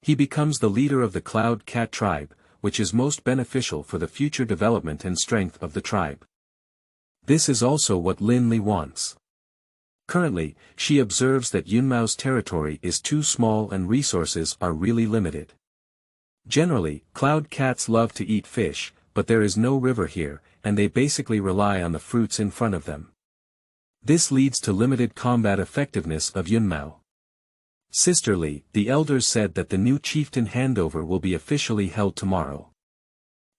He becomes the leader of the cloud cat tribe, which is most beneficial for the future development and strength of the tribe. This is also what Lin Li wants. Currently, she observes that Yunmao's territory is too small and resources are really limited. Generally, cloud cats love to eat fish, but there is no river here, and they basically rely on the fruits in front of them. This leads to limited combat effectiveness of Yunmao. Sisterly, the elders said that the new chieftain handover will be officially held tomorrow.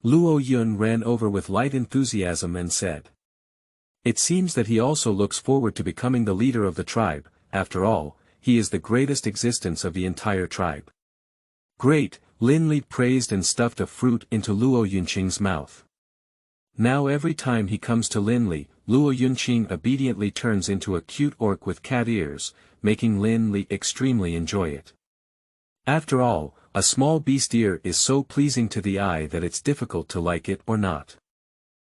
Luo Yun ran over with light enthusiasm and said. It seems that he also looks forward to becoming the leader of the tribe. After all, he is the greatest existence of the entire tribe. Great, Lin Li praised and stuffed a fruit into Luo Yunqing's mouth. Now every time he comes to Lin Li, Luo Yunqing obediently turns into a cute orc with cat ears, making Lin Li extremely enjoy it. After all, a small beast ear is so pleasing to the eye that it's difficult to like it or not.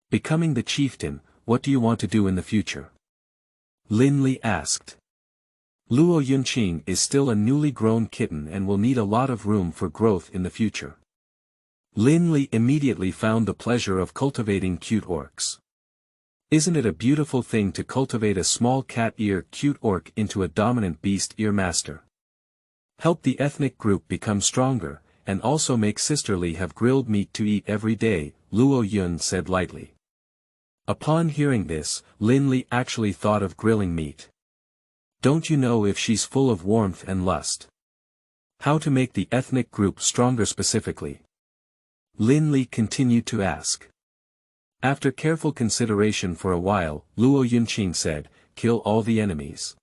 Becoming the chieftain, what do you want to do in the future? Lin Li asked. Luo Yunqing is still a newly grown kitten and will need a lot of room for growth in the future. Lin Li immediately found the pleasure of cultivating cute orcs. Isn't it a beautiful thing to cultivate a small cat ear cute orc into a dominant beast ear master? Help the ethnic group become stronger, and also make Sisterly have grilled meat to eat every day, Luo Yun said lightly. Upon hearing this, Lin Li actually thought of grilling meat. Don't you know if she's full of warmth and lust? How to make the ethnic group stronger specifically? Lin Li continued to ask. After careful consideration for a while, Luo Yunqing said, kill all the enemies.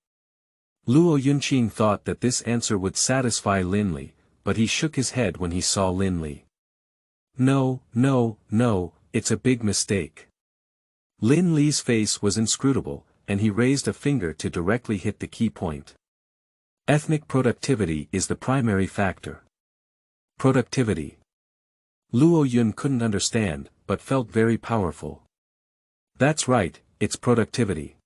Luo Yunqing thought that this answer would satisfy Lin Li, but he shook his head when he saw Lin Li. No, it's a big mistake. Lin Li's face was inscrutable, and he raised a finger to directly hit the key point. Ethnic productivity is the primary factor. Productivity. Luo Yun couldn't understand, but felt very powerful. That's right, it's productivity.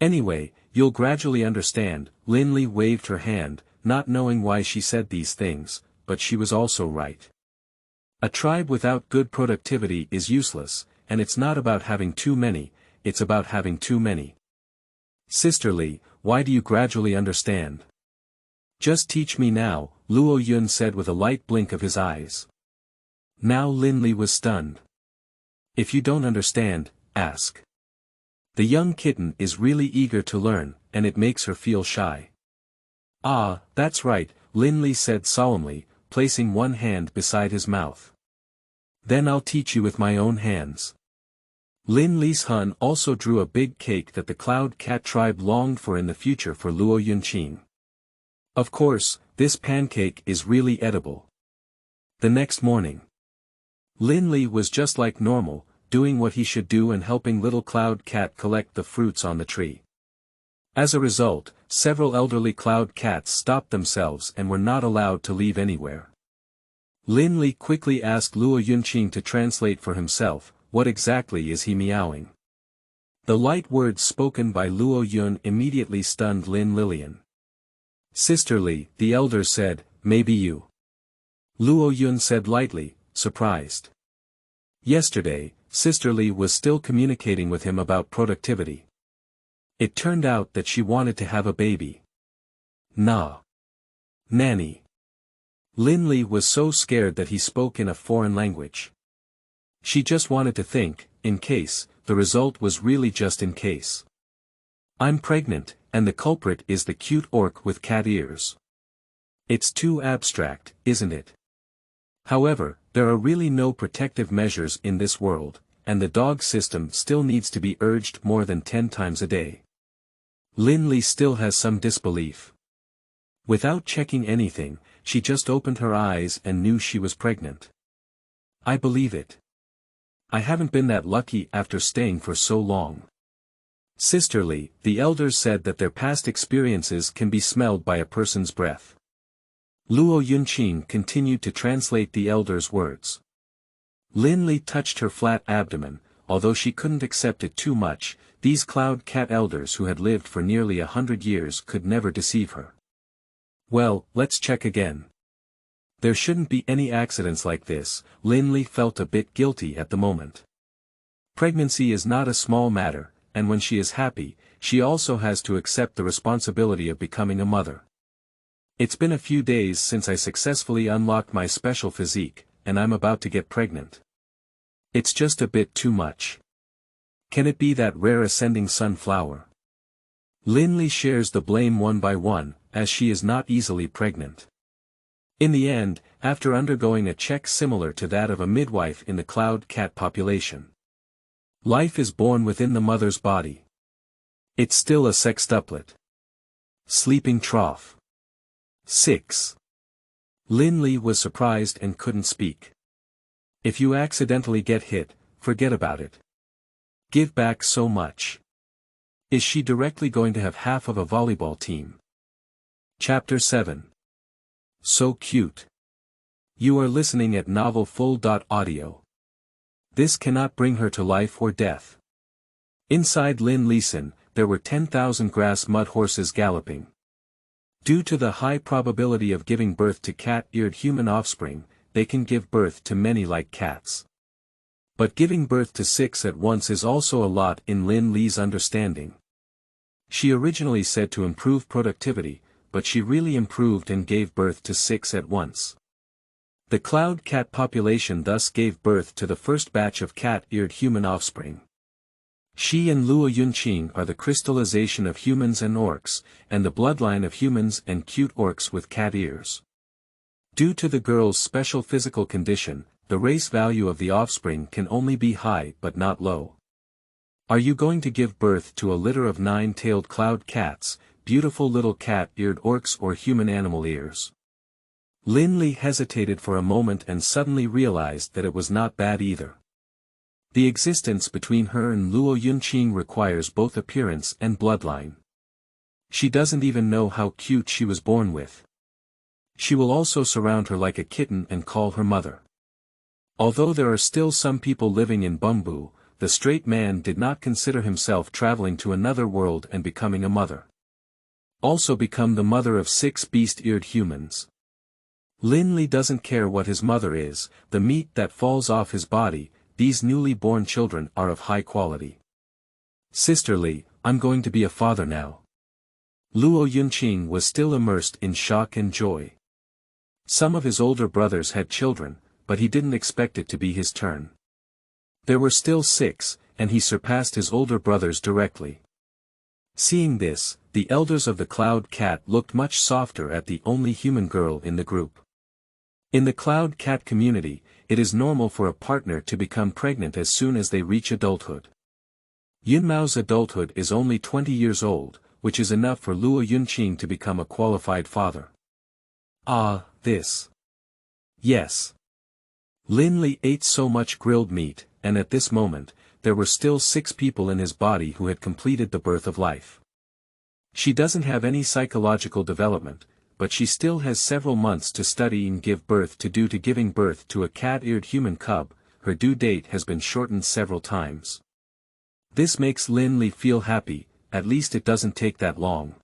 Anyway, you'll gradually understand. Lin Li waved her hand, not knowing why she said these things, but she was also right. A tribe without good productivity is useless, and it's not about having too many, it's about having too many. Sisterly, why do you gradually understand? Just teach me now, Luo Yun said with a light blink of his eyes. Now Lin Li was stunned. If you don't understand, ask. The young kitten is really eager to learn, and it makes her feel shy. Ah, that's right, Lin Li said solemnly, placing one hand beside his mouth. Then I'll teach you with my own hands. Lin Li's Hun also drew a big cake that the Cloud Cat tribe longed for in the future for Luo Yunqing. Of course, this pancake is really edible. The next morning, Lin Li was just like normal, doing what he should do and helping little Cloud Cat collect the fruits on the tree. As a result, several elderly Cloud Cats stopped themselves and were not allowed to leave anywhere. Lin Li quickly asked Luo Yunqing to translate for himself, what exactly is he meowing? The light words spoken by Luo Yun immediately stunned Lin Lilian. Sister Li, the elder said, maybe you. Luo Yun said lightly, surprised. Yesterday, Sister Li was still communicating with him about productivity. It turned out that she wanted to have a baby. Nah. Nanny. Lin Li was so scared that he spoke in a foreign language. She just wanted to think, in case, the result was really just in case. I'm pregnant, and the culprit is the cute orc with cat ears. It's too abstract, isn't it? However, there are really no protective measures in this world, and the dog system still needs to be urged more than 10 times a day. Lin Li still has some disbelief. Without checking anything, she just opened her eyes and knew she was pregnant. I believe it. I haven't been that lucky after staying for so long. Sister Li, the elders said that their past experiences can be smelled by a person's breath. Luo Yunqing continued to translate the elders' words. Lin Li touched her flat abdomen, although she couldn't accept it too much. These cloud cat elders who had lived for nearly 100 years could never deceive her. Well, let's check again. There shouldn't be any accidents like this. Lin Li felt a bit guilty at the moment. Pregnancy is not a small matter, and when she is happy, she also has to accept the responsibility of becoming a mother. It's been a few days since I successfully unlocked my special physique, and I'm about to get pregnant. It's just a bit too much. Can it be that rare ascending sunflower? Lin Li shares the blame one by one, as she is not easily pregnant. In the end, after undergoing a check similar to that of a midwife in the cloud cat population, life is born within the mother's body. It's still a sextuplet. Sleeping trough. 6. Lin Li was surprised and couldn't speak. If you accidentally get hit, forget about it. Give back so much. Is she directly going to have half of a volleyball team? Chapter 7. So cute. You are listening at Novel Full.audio. This cannot bring her to life or death. Inside Lin Lisin, there were 10,000 grass mud horses galloping. Due to the high probability of giving birth to cat-eared human offspring, they can give birth to many like cats. But giving birth to 6 at once is also a lot in Lin Li's understanding. She originally said to improve productivity, but she really improved and gave birth to 6 at once. The cloud cat population thus gave birth to the first batch of cat-eared human offspring. She and Luo Yunqing are the crystallization of humans and orcs, and the bloodline of humans and cute orcs with cat ears. Due to the girl's special physical condition, the race value of the offspring can only be high but not low. Are you going to give birth to a litter of 9-tailed cloud cats, beautiful little cat-eared orcs or human animal ears? Lin Li hesitated for a moment and suddenly realized that it was not bad either. The existence between her and Luo Yunqing requires both appearance and bloodline. She doesn't even know how cute she was born with. She will also surround her like a kitten and call her mother. Although there are still some people living in Bumbu, the straight man did not consider himself traveling to another world and becoming a mother. Also become the mother of 6 beast-eared humans. Lin Li doesn't care what his mother is, the meat that falls off his body. These newly born children are of high quality. Sister Li, I'm going to be a father now. Luo Yunqing was still immersed in shock and joy. Some of his older brothers had children, but he didn't expect it to be his turn. There were still 6, and he surpassed his older brothers directly. Seeing this, the elders of the cloud cat looked much softer at the only human girl in the group. In the cloud cat community, it is normal for a partner to become pregnant as soon as they reach adulthood. Yunmao's adulthood is only 20 years old, which is enough for Luo Yunqing to become a qualified father. Ah, this. Yes. Lin Li ate so much grilled meat, and at this moment, there were still 6 people in his body who had completed the birth of life. She doesn't have any psychological development, but she still has several months to study and give birth to. Due to giving birth to a cat-eared human cub, her due date has been shortened several times. This makes Lin Li feel happy, at least it doesn't take that long.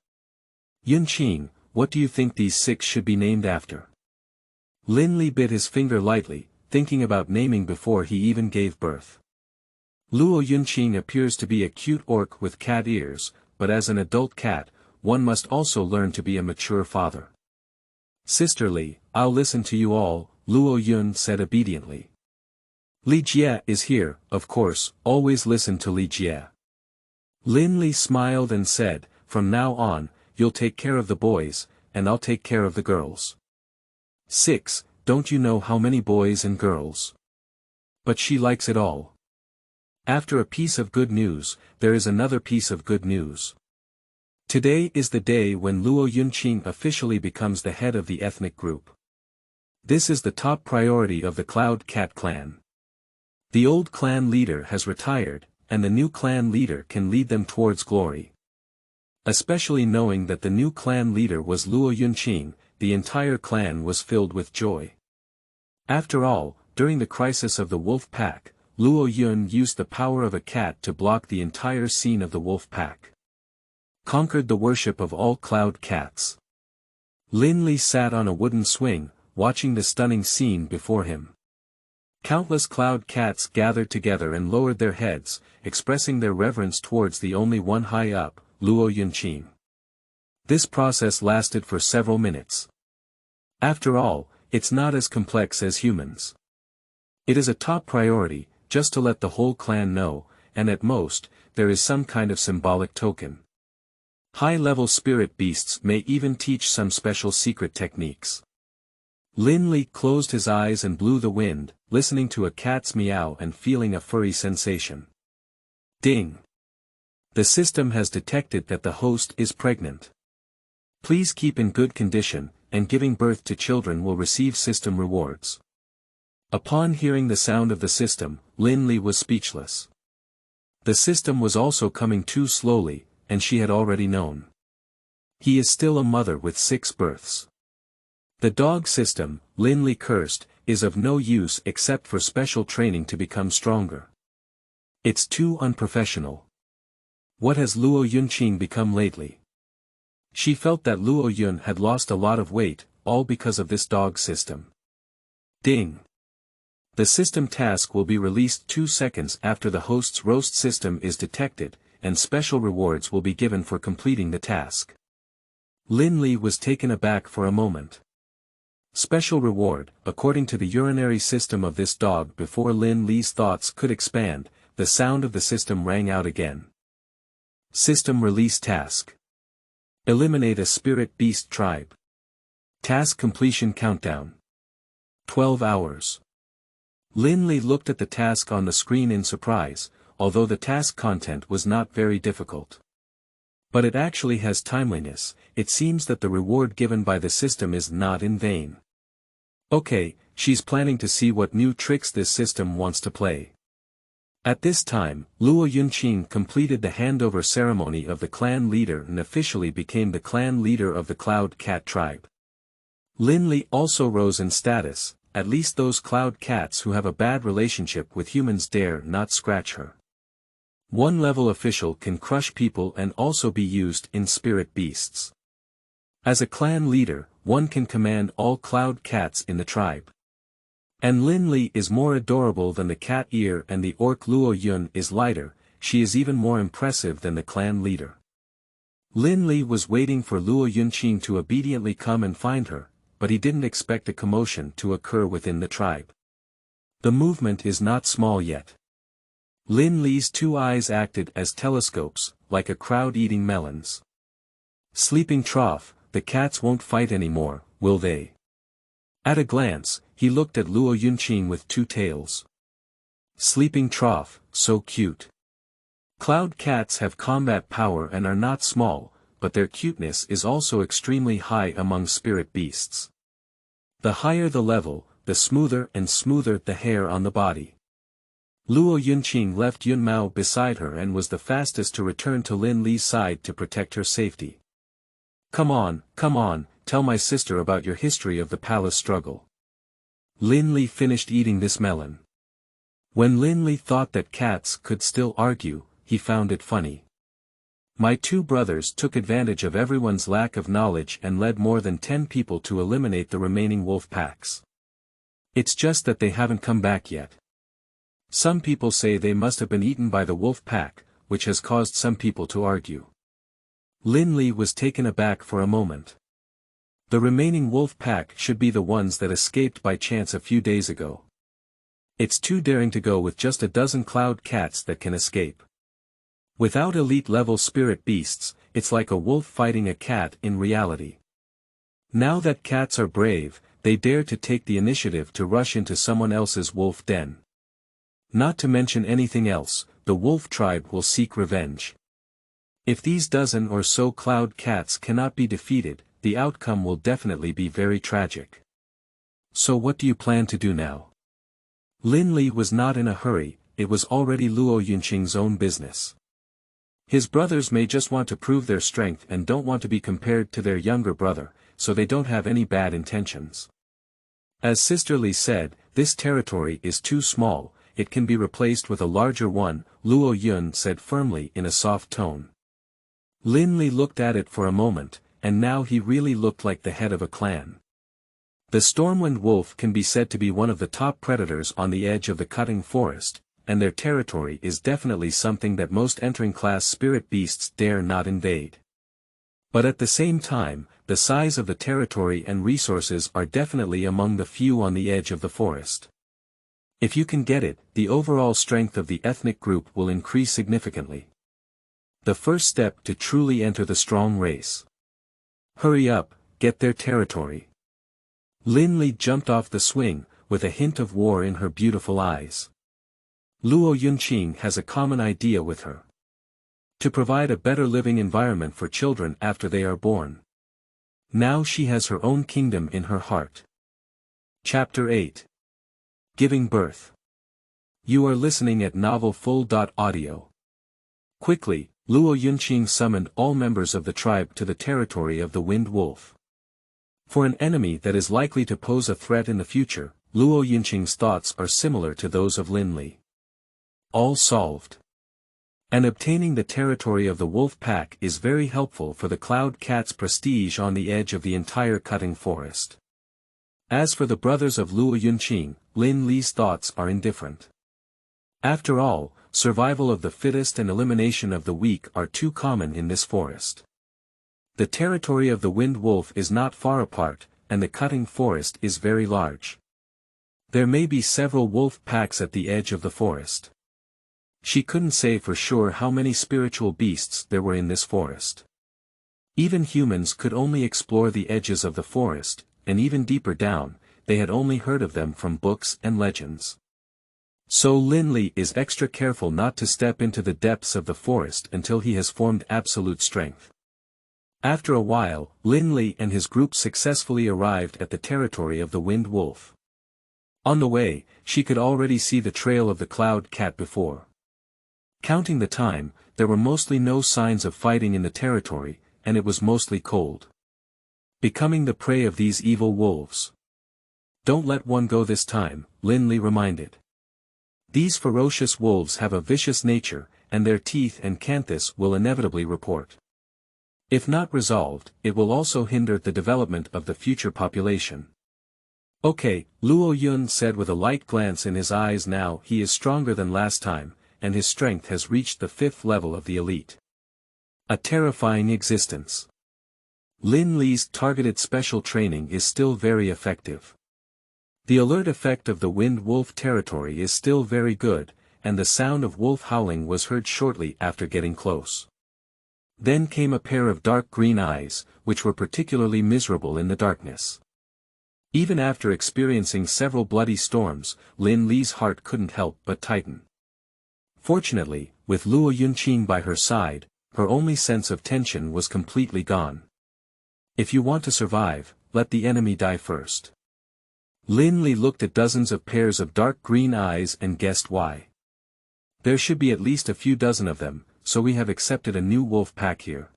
Yunqing, what do you think these 6 should be named after? Lin Li bit his finger lightly, thinking about naming before he even gave birth. Luo Yunqing appears to be a cute orc with cat ears, but as an adult cat, one must also learn to be a mature father. Sister Li, I'll listen to you all, Luo Yun said obediently. Li Jie is here, of course, always listen to Li Jie. Lin Li smiled and said, from now on, you'll take care of the boys, and I'll take care of the girls. 6, don't you know how many boys and girls? But she likes it all. After a piece of good news, there is another piece of good news. Today is the day when Luo Yunqing officially becomes the head of the ethnic group. This is the top priority of the Cloud Cat clan. The old clan leader has retired, and the new clan leader can lead them towards glory. Especially knowing that the new clan leader was Luo Yunqing, the entire clan was filled with joy. After all, during the crisis of the wolf pack, Luo Yun used the power of a cat to block the entire scene of the wolf pack. Conquered the worship of all cloud cats. Lin Li sat on a wooden swing, watching the stunning scene before him. Countless cloud cats gathered together and lowered their heads, expressing their reverence towards the only one high up, Luo Yunqing. This process lasted for several minutes. After all, it's not as complex as humans. It is a top priority, just to let the whole clan know, and at most, there is some kind of symbolic token. High-level spirit beasts may even teach some special secret techniques. Lin Li closed his eyes and blew the wind, listening to a cat's meow and feeling a furry sensation. Ding! The system has detected that the host is pregnant. Please keep in good condition, and giving birth to children will receive system rewards. Upon hearing the sound of the system, Lin Li was speechless. The system was also coming too slowly, and she had already known. He is still a mother with 6 births. The dog system, Lin Li cursed, is of no use except for special training to become stronger. It's too unprofessional. What has Luo Yunqing become lately? She felt that Luo Yun had lost a lot of weight, all because of this dog system. Ding! The system task will be released 2 seconds after the host's roast system is detected, and special rewards will be given for completing the task. Lin Li was taken aback for a moment. Special reward, according to the urinary system of this dog. Before Lin Li's thoughts could expand, the sound of the system rang out again. System release task. Eliminate a spirit beast tribe. Task completion countdown. 12 hours. Lin Li looked at the task on the screen in surprise, although the task content was not very difficult. But it actually has timeliness. It seems that the reward given by the system is not in vain. Okay, she's planning to see what new tricks this system wants to play. At this time, Luo Yunqing completed the handover ceremony of the clan leader and officially became the clan leader of the Cloud Cat tribe. Lin Li also rose in status, at least those cloud cats who have a bad relationship with humans dare not scratch her. 1-level official can crush people and also be used in spirit beasts. As a clan leader, one can command all cloud cats in the tribe. And Lin Li is more adorable than the cat ear, and the orc Luo Yun is lighter. She is even more impressive than the clan leader. Lin Li was waiting for Luo Yunqing to obediently come and find her, but he didn't expect a commotion to occur within the tribe. The movement is not small yet. Lin Li's 2 eyes acted as telescopes, like a crowd eating melons. Sleeping trough, the cats won't fight anymore, will they? At a glance, he looked at Luo Yunqing with 2 tails. Sleeping trough, so cute. Cloud cats have combat power and are not small, but their cuteness is also extremely high among spirit beasts. The higher the level, the smoother and smoother the hair on the body. Luo Yunqing left Yun Mao beside her and was the fastest to return to Lin Li's side to protect her safety. Come on, tell my sister about your history of the palace struggle. Lin Li finished eating this melon. When Lin Li thought that cats could still argue, he found it funny. My two brothers took advantage of everyone's lack of knowledge and led more than 10 people to eliminate the remaining wolf packs. It's just that they haven't come back yet. Some people say they must have been eaten by the wolf pack, which has caused some people to argue. Lin Li was taken aback for a moment. The remaining wolf pack should be the ones that escaped by chance a few days ago. It's too daring to go with just a dozen cloud cats that can escape. Without elite-level spirit beasts, it's like a wolf fighting a cat in reality. Now that cats are brave, they dare to take the initiative to rush into someone else's wolf den. Not to mention anything else, the wolf tribe will seek revenge. If these dozen or so cloud cats cannot be defeated, the outcome will definitely be very tragic. So what do you plan to do now? Lin Li was not in a hurry, it was already Luo Yunqing's own business. His brothers may just want to prove their strength and don't want to be compared to their younger brother, so they don't have any bad intentions. As Sister Li said, this territory is too small, it can be replaced with a larger one, Luo Yun said firmly in a soft tone. Lin Li looked at it for a moment, and now he really looked like the head of a clan. The Stormwind Wolf can be said to be one of the top predators on the edge of the cutting forest, and their territory is definitely something that most entering-class spirit beasts dare not invade. But at the same time, the size of the territory and resources are definitely among the few on the edge of the forest. If you can get it, the overall strength of the ethnic group will increase significantly. The first step to truly enter the strong race. Hurry up, get their territory. Lin Li jumped off the swing, with a hint of war in her beautiful eyes. Luo Yunqing has a common idea with her. To provide a better living environment for children after they are born. Now she has her own kingdom in her heart. Chapter 8. Giving Birth. You are listening at novelfull.audio. Quickly, Luo Yunqing summoned all members of the tribe to the territory of the Wind Wolf. For an enemy that is likely to pose a threat in the future, Luo Yunqing's thoughts are similar to those of Lin Li. All solved. And obtaining the territory of the wolf pack is very helpful for the cloud cat's prestige on the edge of the entire cutting forest. As for the brothers of Luo Yunqing, Lin Li's thoughts are indifferent. After all, survival of the fittest and elimination of the weak are too common in this forest. The territory of the Wind Wolf is not far apart, and the cutting forest is very large. There may be several wolf packs at the edge of the forest. She couldn't say for sure how many spiritual beasts there were in this forest. Even humans could only explore the edges of the forest, and even deeper down, they had only heard of them from books and legends. So Lin Li is extra careful not to step into the depths of the forest until he has formed absolute strength. After a while, Lin Li and his group successfully arrived at the territory of the Wind Wolf. On the way, she could already see the trail of the cloud cat before. Counting the time, there were mostly no signs of fighting in the territory, and it was mostly cold. Becoming the prey of these evil wolves. Don't let one go this time, Lin Li reminded. These ferocious wolves have a vicious nature, and their teeth and canthus will inevitably report. If not resolved, it will also hinder the development of the future population. Okay, Luo Yun said with a light glance in his eyes. Now he is stronger than last time, and his strength has reached the 5th level of the elite. A terrifying existence. Lin Li's targeted special training is still very effective. The alert effect of the Wind Wolf territory is still very good, and the sound of wolf howling was heard shortly after getting close. Then came a pair of dark green eyes, which were particularly miserable in the darkness. Even after experiencing several bloody storms, Lin Li's heart couldn't help but tighten. Fortunately, with Luo Yunqing by her side, her only sense of tension was completely gone. If you want to survive, let the enemy die first. Lin Li looked at dozens of pairs of dark green eyes and guessed why. There should be at least a few dozen of them, so we have accepted a new wolf pack here.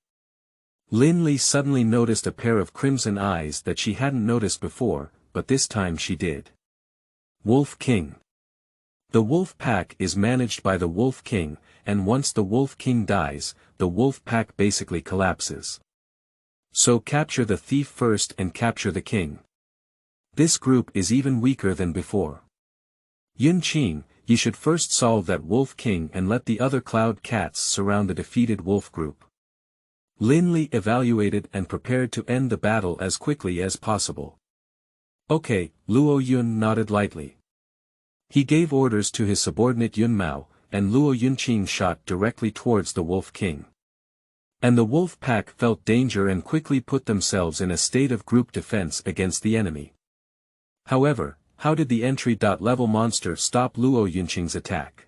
Lin Li suddenly noticed a pair of crimson eyes that she hadn't noticed before, but this time she did. Wolf King. The wolf pack is managed by the wolf king, and once the wolf king dies, the wolf pack basically collapses. So capture the thief first and capture the king. This group is even weaker than before. Yunqing, you should first solve that wolf king and let the other cloud cats surround the defeated wolf group. Lin Li evaluated and prepared to end the battle as quickly as possible. Okay, Luo Yun nodded lightly. He gave orders to his subordinate Yun Mao, and Luo Yunqing shot directly towards the wolf king. And the wolf pack felt danger and quickly put themselves in a state of group defense against the enemy. However, how did the entry-level monster stop Luo Yunqing's attack?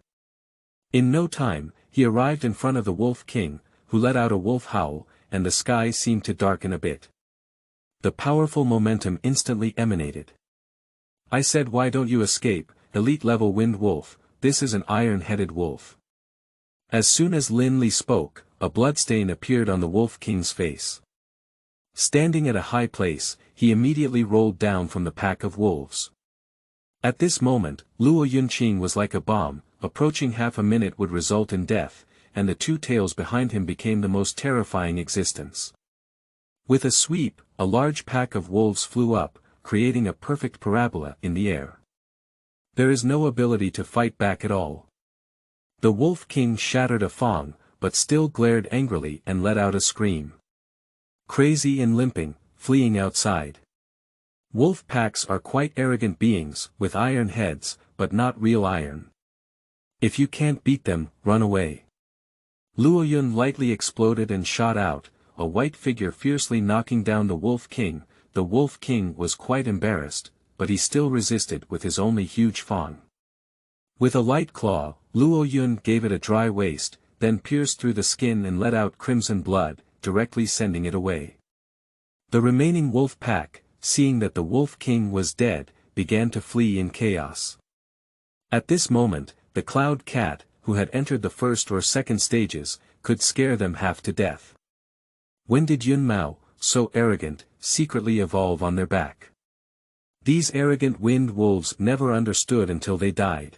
In no time, he arrived in front of the wolf king, who let out a wolf howl, and the sky seemed to darken a bit. The powerful momentum instantly emanated. I said, why don't you escape, elite-level wind wolf, this is an iron-headed wolf. As soon as Lin Li spoke, a bloodstain appeared on the wolf king's face. Standing at a high place, he immediately rolled down from the pack of wolves. At this moment, Luo Yunqing was like a bomb, approaching half a minute would result in death, and the two tails behind him became the most terrifying existence. With a sweep, a large pack of wolves flew up, creating a perfect parabola in the air. There is no ability to fight back at all. The wolf king shattered a fang, but still glared angrily and let out a scream. Crazy and limping, fleeing outside. Wolf packs are quite arrogant beings, with iron heads, but not real iron. If you can't beat them, run away. Luo Yun lightly exploded and shot out, a white figure fiercely knocking down the wolf king. The wolf king was quite embarrassed, but he still resisted with his only huge fang. With a light claw, Luo Yun gave it a dry waste, then pierced through the skin and let out crimson blood, directly sending it away. The remaining wolf pack, seeing that the wolf king was dead, began to flee in chaos. At this moment, the cloud cat, who had entered the first or second stages, could scare them half to death. When did Yun Mao, so arrogant, secretly evolve on their back? These arrogant wind wolves never understood until they died.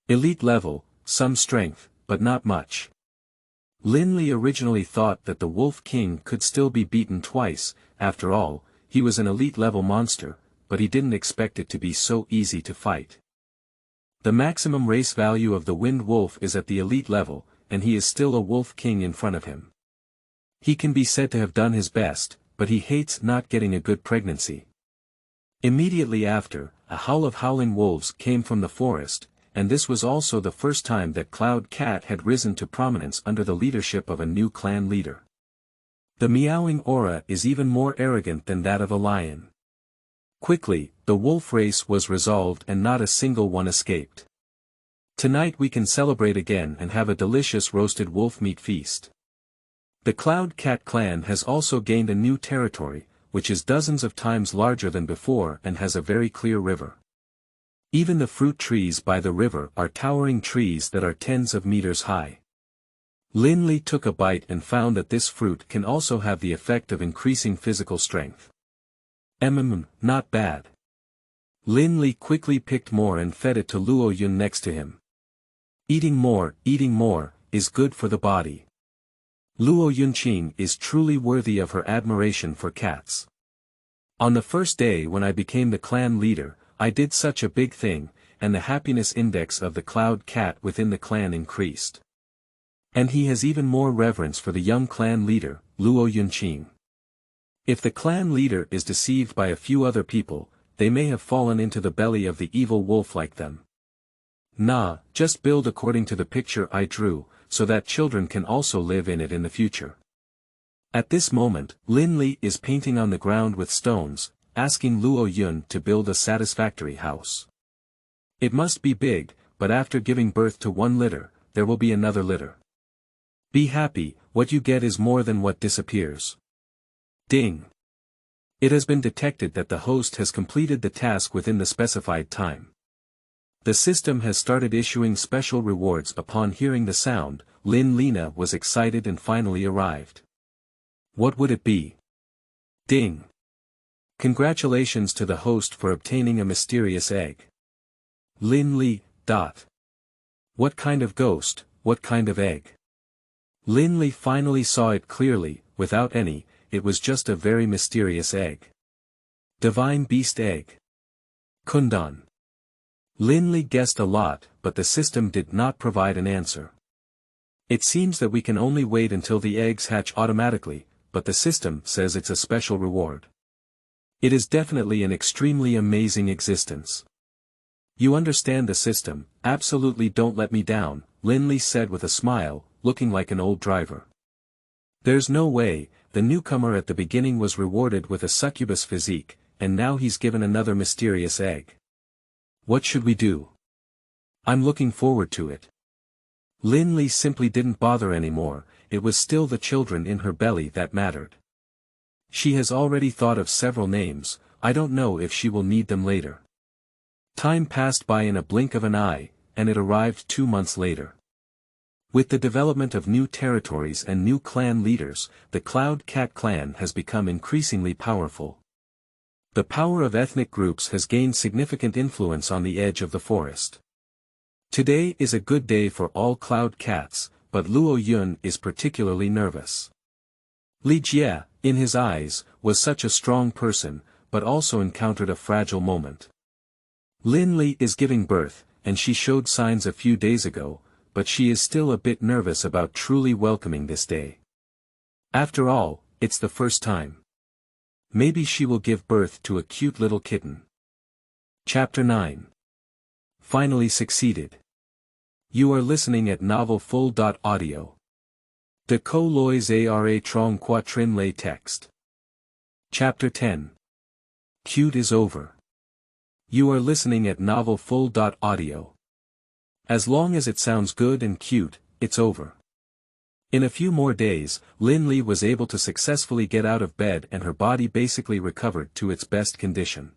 Elite level, some strength, but not much. Lin Li originally thought that the wolf king could still be beaten twice. After all, he was an elite level monster, but he didn't expect it to be so easy to fight. The maximum race value of the wind wolf is at the elite level, and he is still a wolf king in front of him. He can be said to have done his best, but he hates not getting a good pregnancy. Immediately after, a howl of howling wolves came from the forest, and this was also the first time that Cloud Cat had risen to prominence under the leadership of a new clan leader. The meowing aura is even more arrogant than that of a lion. Quickly, the wolf race was resolved and not a single one escaped. Tonight we can celebrate again and have a delicious roasted wolf meat feast. The Cloud Cat clan has also gained a new territory, which is dozens of times larger than before and has a very clear river. Even the fruit trees by the river are towering trees that are tens of meters high. Lin Li took a bite and found that this fruit can also have the effect of increasing physical strength. Not bad. Lin Li quickly picked more and fed it to Luo Yun next to him. Eating more, is good for the body. Luo Yunqing is truly worthy of her admiration for cats. On the first day when I became the clan leader, I did such a big thing, and the happiness index of the Cloud Cat within the clan increased. And he has even more reverence for the young clan leader, Luo Yunqing. If the clan leader is deceived by a few other people, they may have fallen into the belly of the evil wolf like them. Nah, just build according to the picture I drew, so that children can also live in it in the future. At this moment, Lin Li is painting on the ground with stones, asking Luo Yun to build a satisfactory house. It must be big, but after giving birth to one litter, there will be another litter. Be happy, what you get is more than what disappears. Ding. It has been detected that the host has completed the task within the specified time. The system has started issuing special rewards upon hearing the sound. Lin Lina was excited and finally arrived. What would it be? Ding. Congratulations to the host for obtaining a mysterious egg. Lin Li, What kind of ghost, what kind of egg? Lin Li finally saw it clearly, without any, it was just a very mysterious egg. Divine Beast Egg. Kundan. Lin Li guessed a lot, but the system did not provide an answer. It seems that we can only wait until the eggs hatch automatically, but the system says it's a special reward. It is definitely an extremely amazing existence. You understand the system, absolutely don't let me down, Lin Li said with a smile, looking like an old driver. There's no way, the newcomer at the beginning was rewarded with a succubus physique, and now he's given another mysterious egg. What should we do? I'm looking forward to it. Lin Li simply didn't bother anymore, it was still the children in her belly that mattered. She has already thought of several names, I don't know if she will need them later. Time passed by in a blink of an eye, and it arrived 2 months later. With the development of new territories and new clan leaders, the Cloud Cat clan has become increasingly powerful. The power of ethnic groups has gained significant influence on the edge of the forest. Today is a good day for all Cloud Cats, but Luo Yun is particularly nervous. Li Jie, in his eyes, was such a strong person, but also encountered a fragile moment. Lin Li is giving birth, and she showed signs a few days ago, but she is still a bit nervous about truly welcoming this day. After all, it's the first time. Maybe she will give birth to a cute little kitten. Chapter 9. Finally succeeded. You are listening at Novel Full.audio. De co lois ara trong quatrin lay text. Chapter 10. Cute is over. You are listening at Novel Full.audio. As long as it sounds good and cute, it's over. In a few more days, Lin Li was able to successfully get out of bed and her body basically recovered to its best condition.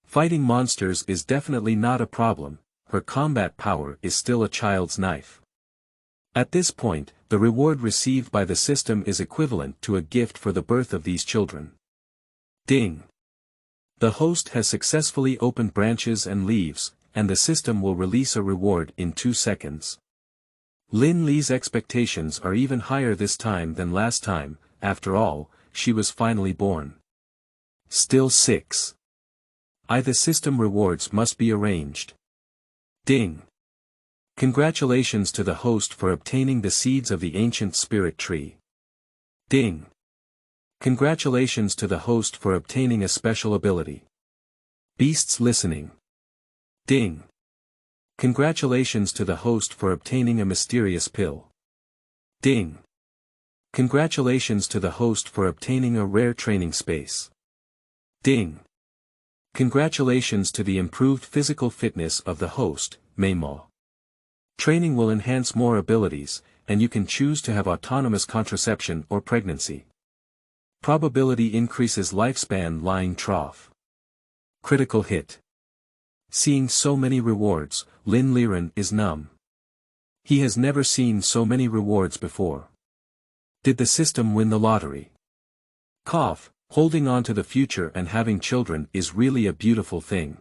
Fighting monsters is definitely not a problem, her combat power is still a child's knife. At this point, the reward received by the system is equivalent to a gift for the birth of these children. Ding! The host has successfully opened branches and leaves, and the system will release a reward in 2 seconds. Lin Li's expectations are even higher this time than last time, after all, she was finally born. Still 6. The system rewards must be arranged. Ding! Congratulations to the host for obtaining the seeds of the ancient spirit tree. Ding! Congratulations to the host for obtaining a special ability. Beasts listening. Ding! Congratulations to the host for obtaining a mysterious pill. Ding! Congratulations to the host for obtaining a rare training space. Ding! Congratulations to the improved physical fitness of the host, Meimo. Training will enhance more abilities, and you can choose to have autonomous contraception or pregnancy. Probability increases lifespan lying trough. Critical hit. Seeing so many rewards, Lin Liren is numb. He has never seen so many rewards before. Did the system win the lottery? Cough, holding on to the future and having children is really a beautiful thing.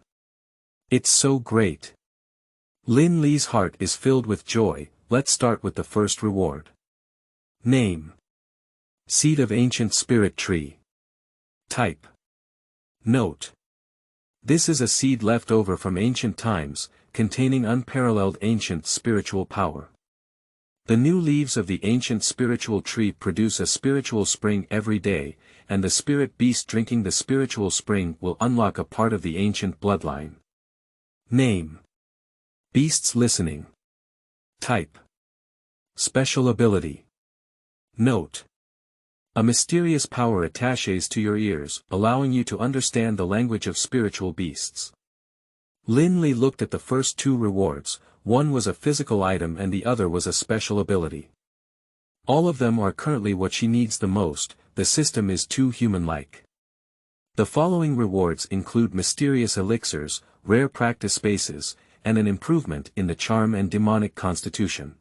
It's so great. Lin Li's heart is filled with joy, let's start with the first reward. Name. Seed of Ancient Spirit Tree. Type. Note. This is a seed left over from ancient times, containing unparalleled ancient spiritual power. The new leaves of the ancient spiritual tree produce a spiritual spring every day, and the spirit beast drinking the spiritual spring will unlock a part of the ancient bloodline. Name. Beasts listening. Type. Special ability. Note. A mysterious power attaches to your ears, allowing you to understand the language of spiritual beasts. Lin Li looked at the first 2 rewards, one was a physical item and the other was a special ability. All of them are currently what she needs the most, the system is too human-like. The following rewards include mysterious elixirs, rare practice spaces, and an improvement in the charm and demonic constitution.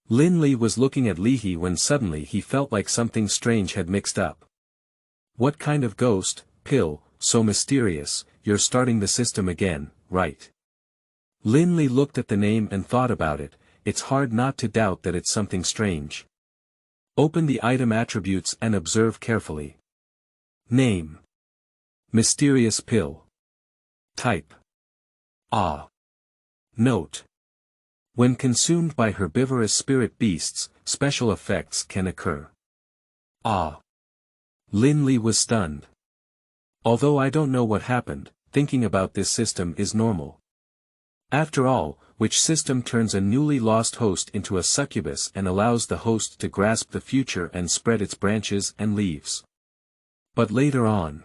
Lin Li was looking at Li He when suddenly he felt like something strange had mixed up. What kind of ghost, pill, so mysterious, you're starting the system again, right? Lin Li looked at the name and thought about it. It's hard not to doubt that it's something strange. Open the item attributes and observe carefully. Name. Mysterious pill. Type. Ah. Note. When consumed by herbivorous spirit beasts, special effects can occur. Ah. Lin Li was stunned. Although I don't know what happened, thinking about this system is normal. After all, which system turns a newly lost host into a succubus and allows the host to grasp the future and spread its branches and leaves. But later on.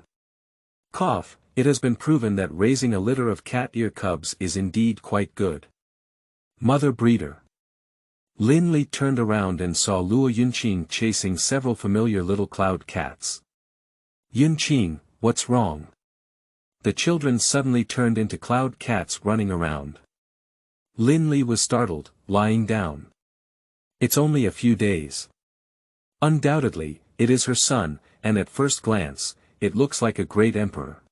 Cough, it has been proven that raising a litter of cat ear cubs is indeed quite good. Mother breeder. Lin Li turned around and saw Luo Yunqing chasing several familiar little cloud cats. Yunqing, what's wrong? The children suddenly turned into cloud cats running around. Lin Li was startled, lying down. It's only a few days. Undoubtedly, it is her son, and at first glance, it looks like a great emperor.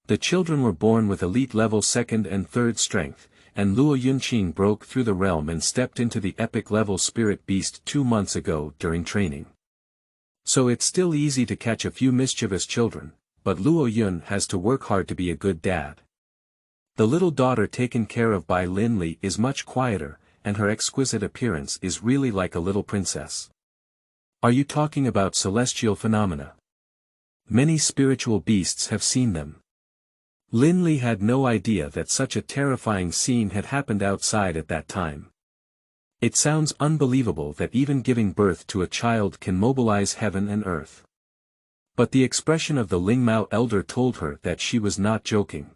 The children were born with elite level 2nd and 3rd strength, and Luo Yunqing broke through the realm and stepped into the epic level spirit beast 2 months ago during training. So it's still easy to catch a few mischievous children, but Luo Yun has to work hard to be a good dad. The little daughter taken care of by Lin Li is much quieter, and her exquisite appearance is really like a little princess. Are you talking about celestial phenomena? Many spiritual beasts have seen them. Lin Li had no idea that such a terrifying scene had happened outside at that time. It sounds unbelievable that even giving birth to a child can mobilize heaven and earth. But the expression of the Lingmao elder told her that she was not joking.